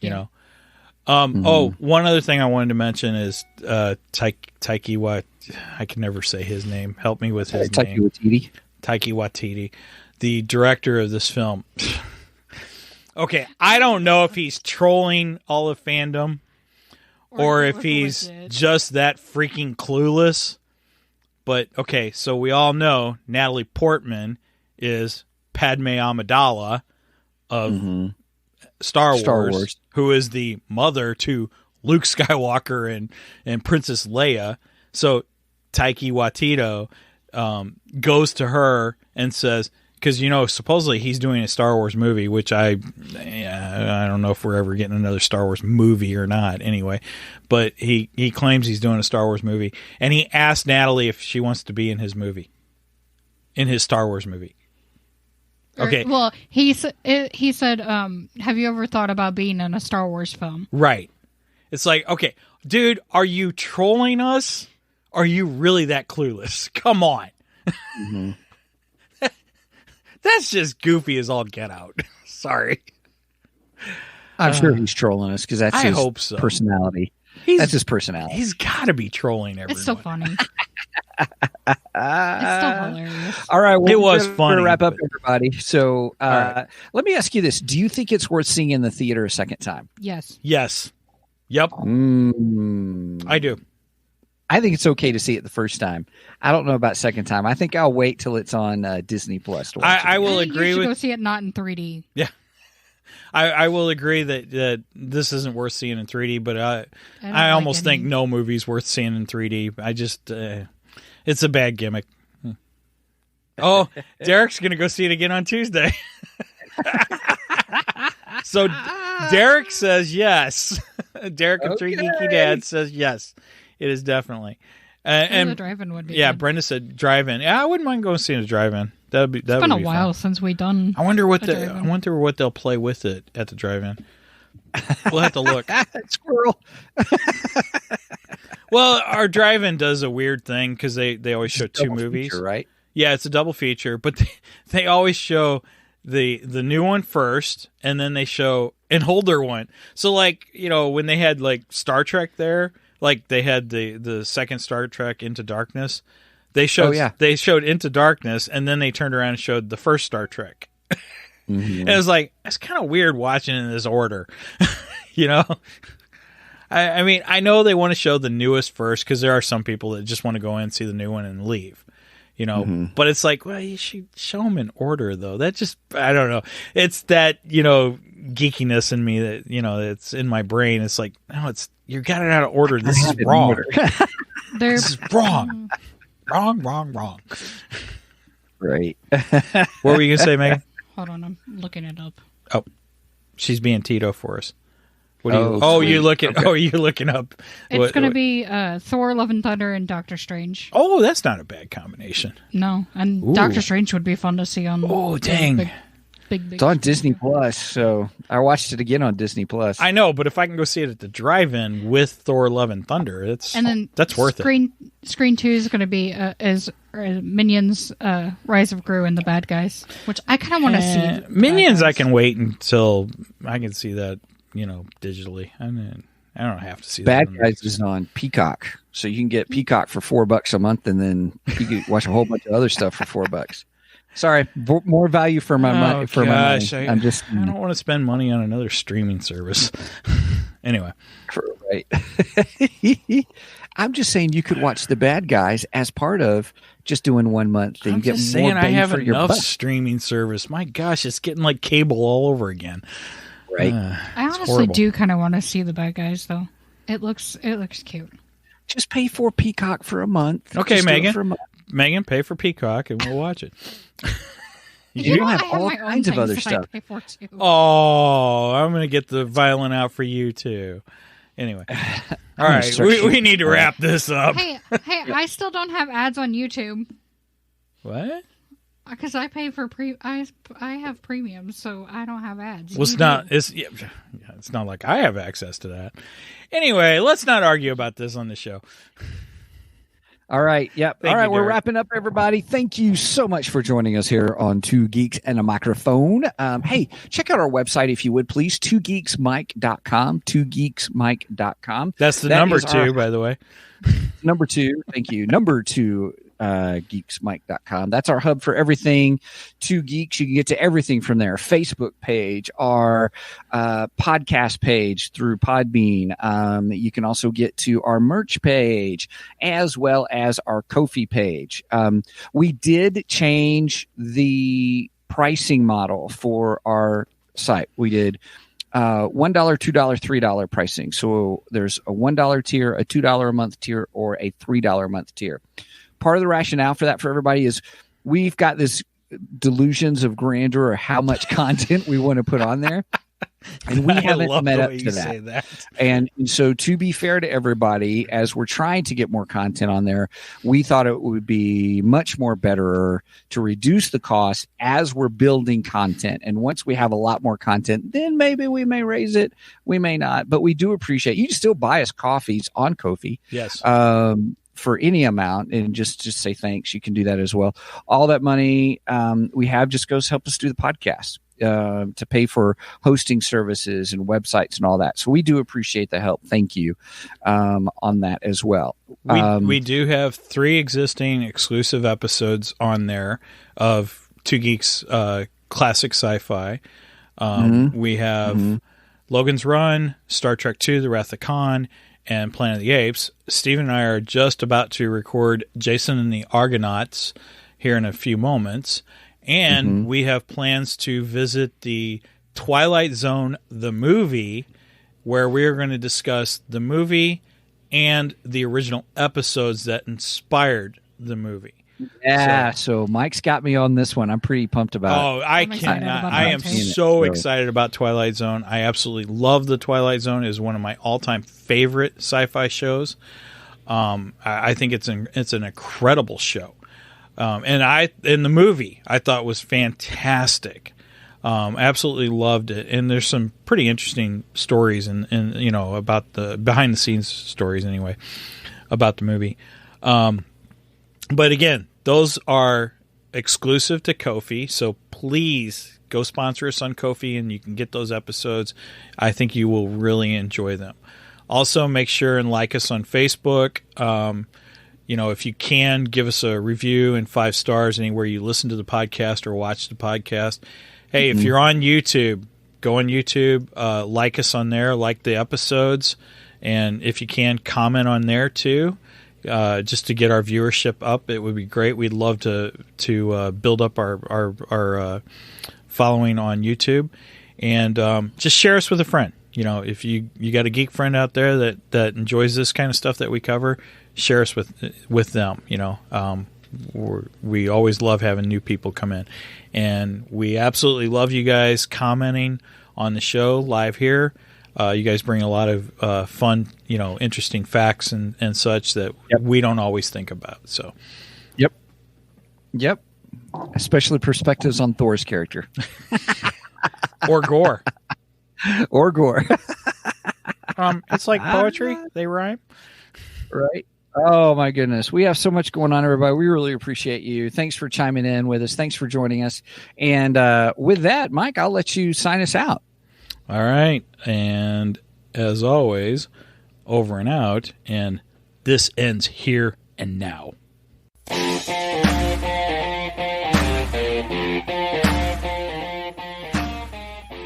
you know. Oh, one other thing I wanted to mention is Taiki Wat. I can never say his name. Help me with his name. Taiki Waititi, the director of this film. Okay, I don't know if he's trolling all of fandom or if he's just that freaking clueless. But, okay, so we all know Natalie Portman is Padme Amidala of Star Wars, who is the mother to Luke Skywalker and Princess Leia. So Taiki Waititi goes to her and says, because supposedly he's doing a Star Wars movie, which I don't know if we're ever getting another Star Wars movie or not. Anyway, but he claims he's doing a Star Wars movie, and he asked Natalie if she wants to be in his movie, in his Star Wars movie. Okay. Well, he said, "Have you ever thought about being in a Star Wars film?" Right. It's like, okay, dude, are you trolling us? Are you really that clueless? Come on. Mm-hmm. That's just goofy as all get out. Sorry. I'm sure he's trolling us because that's his hope so. personality. That's his personality. He's got to be trolling everyone. It's so funny. It's still hilarious. All right. Well, it was funny. To wrap up, everybody. So let me ask you this. Do you think it's worth seeing in the theater a second time? Yes. Yes. Yep. I do. I think it's okay to see it the first time. I don't know about second time. I think I'll wait till it's on Disney Plus to watch it. I will I think agree you should with. Go see it not in 3D. Yeah. I will agree that this isn't worth seeing in 3D, but I almost think no movie's worth seeing in 3D. I just it's a bad gimmick. Oh, Derek's gonna go see it again on Tuesday. So Derek says yes. Derek of Three Geeky Dads says yes. It is definitely. And the drive-in would be. Yeah, good. Brenda said drive-in. Yeah, I wouldn't mind going seeing a drive-in. It's been a while since we done. I wonder what they'll play with it at the drive-in. We'll have to look. Squirrel. Well, our drive-in does a weird thing because they always show two movies, feature, right? Yeah, it's a double feature, but they always show the new one first, and then they show an older one. So, like, when they had like Star Trek there, like they had the second Star Trek Into Darkness, they showed they showed Into Darkness, and then they turned around and showed the first Star Trek. Mm-hmm. And it was like, it's kind of weird watching in this order, I mean, I know they want to show the newest first because there are some people that just want to go in and see the new one and leave. But it's like, well, you should show them in order, though. That just, I don't know. It's that, geekiness in me that, it's in my brain. It's like, no, you got it out of order. This is wrong. This is wrong. Wrong. Right. What were you going to say, Megan? Hold on, I'm looking it up. Oh, she's being Tito for us. What are you? You're looking up. It's going to be Thor, Love and Thunder, and Doctor Strange. Oh, that's not a bad combination. No, and Doctor Strange would be fun to see on. Oh, dang! Big. It's on Disney Plus, so I watched it again on Disney Plus. I know, but if I can go see it at the drive-in with Thor, Love and Thunder, that's worth it. Screen 2 is going to be Minions, Rise of Gru and the Bad Guys, which I kind of want to see. Minions, I can wait until I can see that. Digitally. I don't have to see that. Bad Guys is on Peacock, so you can get Peacock for $4 a month, and then you can watch a whole bunch of other stuff for $4. Sorry, more value for my money. For my money. I don't want to spend money on another streaming service. Anyway, right. I'm just saying you could watch the Bad Guys as part of just doing 1 month. I'm just saying I have enough streaming service. My gosh, it's getting like cable all over again. Right. I honestly do kind of want to see the Bad Guys, though. It looks cute. Just pay for Peacock for a month. Okay, Megan, pay for Peacock and we'll watch it. You don't have all kinds of other stuff. Oh, I'm going to get the violin out for you too. Anyway, all right, we need to wrap this up. Hey, I still don't have ads on YouTube. What? Because I pay for I have premium, so I don't have ads. Well, it's not like I have access to that. Anyway, let's not argue about this on the show. All right. Yep. All right. We're wrapping up, everybody. Thank you so much for joining us here on Two Geeks and a Microphone. Hey, check out our website if you would, please. twogeeksmike.com. twogeeksmike.com. That's the number 2, by the way. Number 2. Thank you. Number 2. geeksmike.com. That's our hub for everything. Two Geeks, you can get to everything from there. Facebook page, our podcast page through Podbean. You can also get to our merch page as well as our Ko-fi page. We did change the pricing model for our site. We did $1, $2, $3 pricing. So there's a $1 tier, a $2 a month tier, or a $3 a month tier. Part of the rationale for that for everybody is we've got this delusions of grandeur or how much content we want to put on there. And we haven't met up to that. And so, to be fair to everybody, as we're trying to get more content on there, we thought it would be much more better to reduce the cost as we're building content. And once we have a lot more content, then maybe we may raise it. We may not. But we do appreciate you can still buy us coffees on Ko-fi. Yes. For any amount, and just say thanks. You can do that as well. All that money we have just goes to help us do the podcast, to pay for hosting services and websites and all that. So we do appreciate the help. Thank you on that as well. We do have 3 existing exclusive episodes on there of Two Geeks classic sci-fi. We have Logan's Run, Star Trek II, The Wrath of Khan, and Planet of the Apes. Steven and I are just about to record Jason and the Argonauts here in a few moments. And we have plans to visit the Twilight Zone, the movie, where we are going to discuss the movie and the original episodes that inspired the movie. Yeah, so Mike's got me on this one. I'm pretty pumped about it. Oh, I am so excited about Twilight Zone. I absolutely love the Twilight Zone. It is one of my all-time favorite sci-fi shows. I think it's an incredible show. And the movie I thought was fantastic. Absolutely loved it. And there's some pretty interesting stories and about the behind the scenes stories anyway about the movie. But again, those are exclusive to Ko-fi, so please go sponsor us on Ko-fi and you can get those episodes. I think you will really enjoy them. Also, make sure and like us on Facebook. If you can, give us a review and 5 stars anywhere you listen to the podcast or watch the podcast. Hey, if you're on YouTube, go on YouTube, like us on there, like the episodes, and if you can, comment on there too. Just to get our viewership up, it would be great. We'd love to build up our following on YouTube, and just share us with a friend. If you got a geek friend out there that enjoys this kind of stuff that we cover, share us with them. We always love having new people come in, and we absolutely love you guys commenting on the show live here. You guys bring a lot of fun, interesting facts and such that we don't always think about. So, Yep. Especially perspectives on Thor's character. Or gore. Or gore. It's like poetry. They rhyme. Right. Oh, my goodness. We have so much going on, everybody. We really appreciate you. Thanks for chiming in with us. Thanks for joining us. And with that, Mike, I'll let you sign us out. All right. And as always, over and out. And this ends here and now.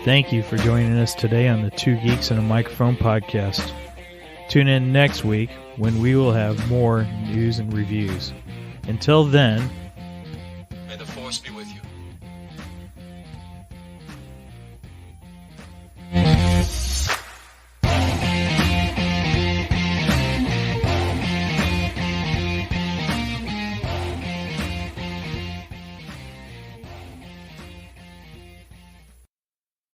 Thank you for joining us today on the Two Geeks and a Microphone podcast. Tune in next week when we will have more news and reviews. Until then,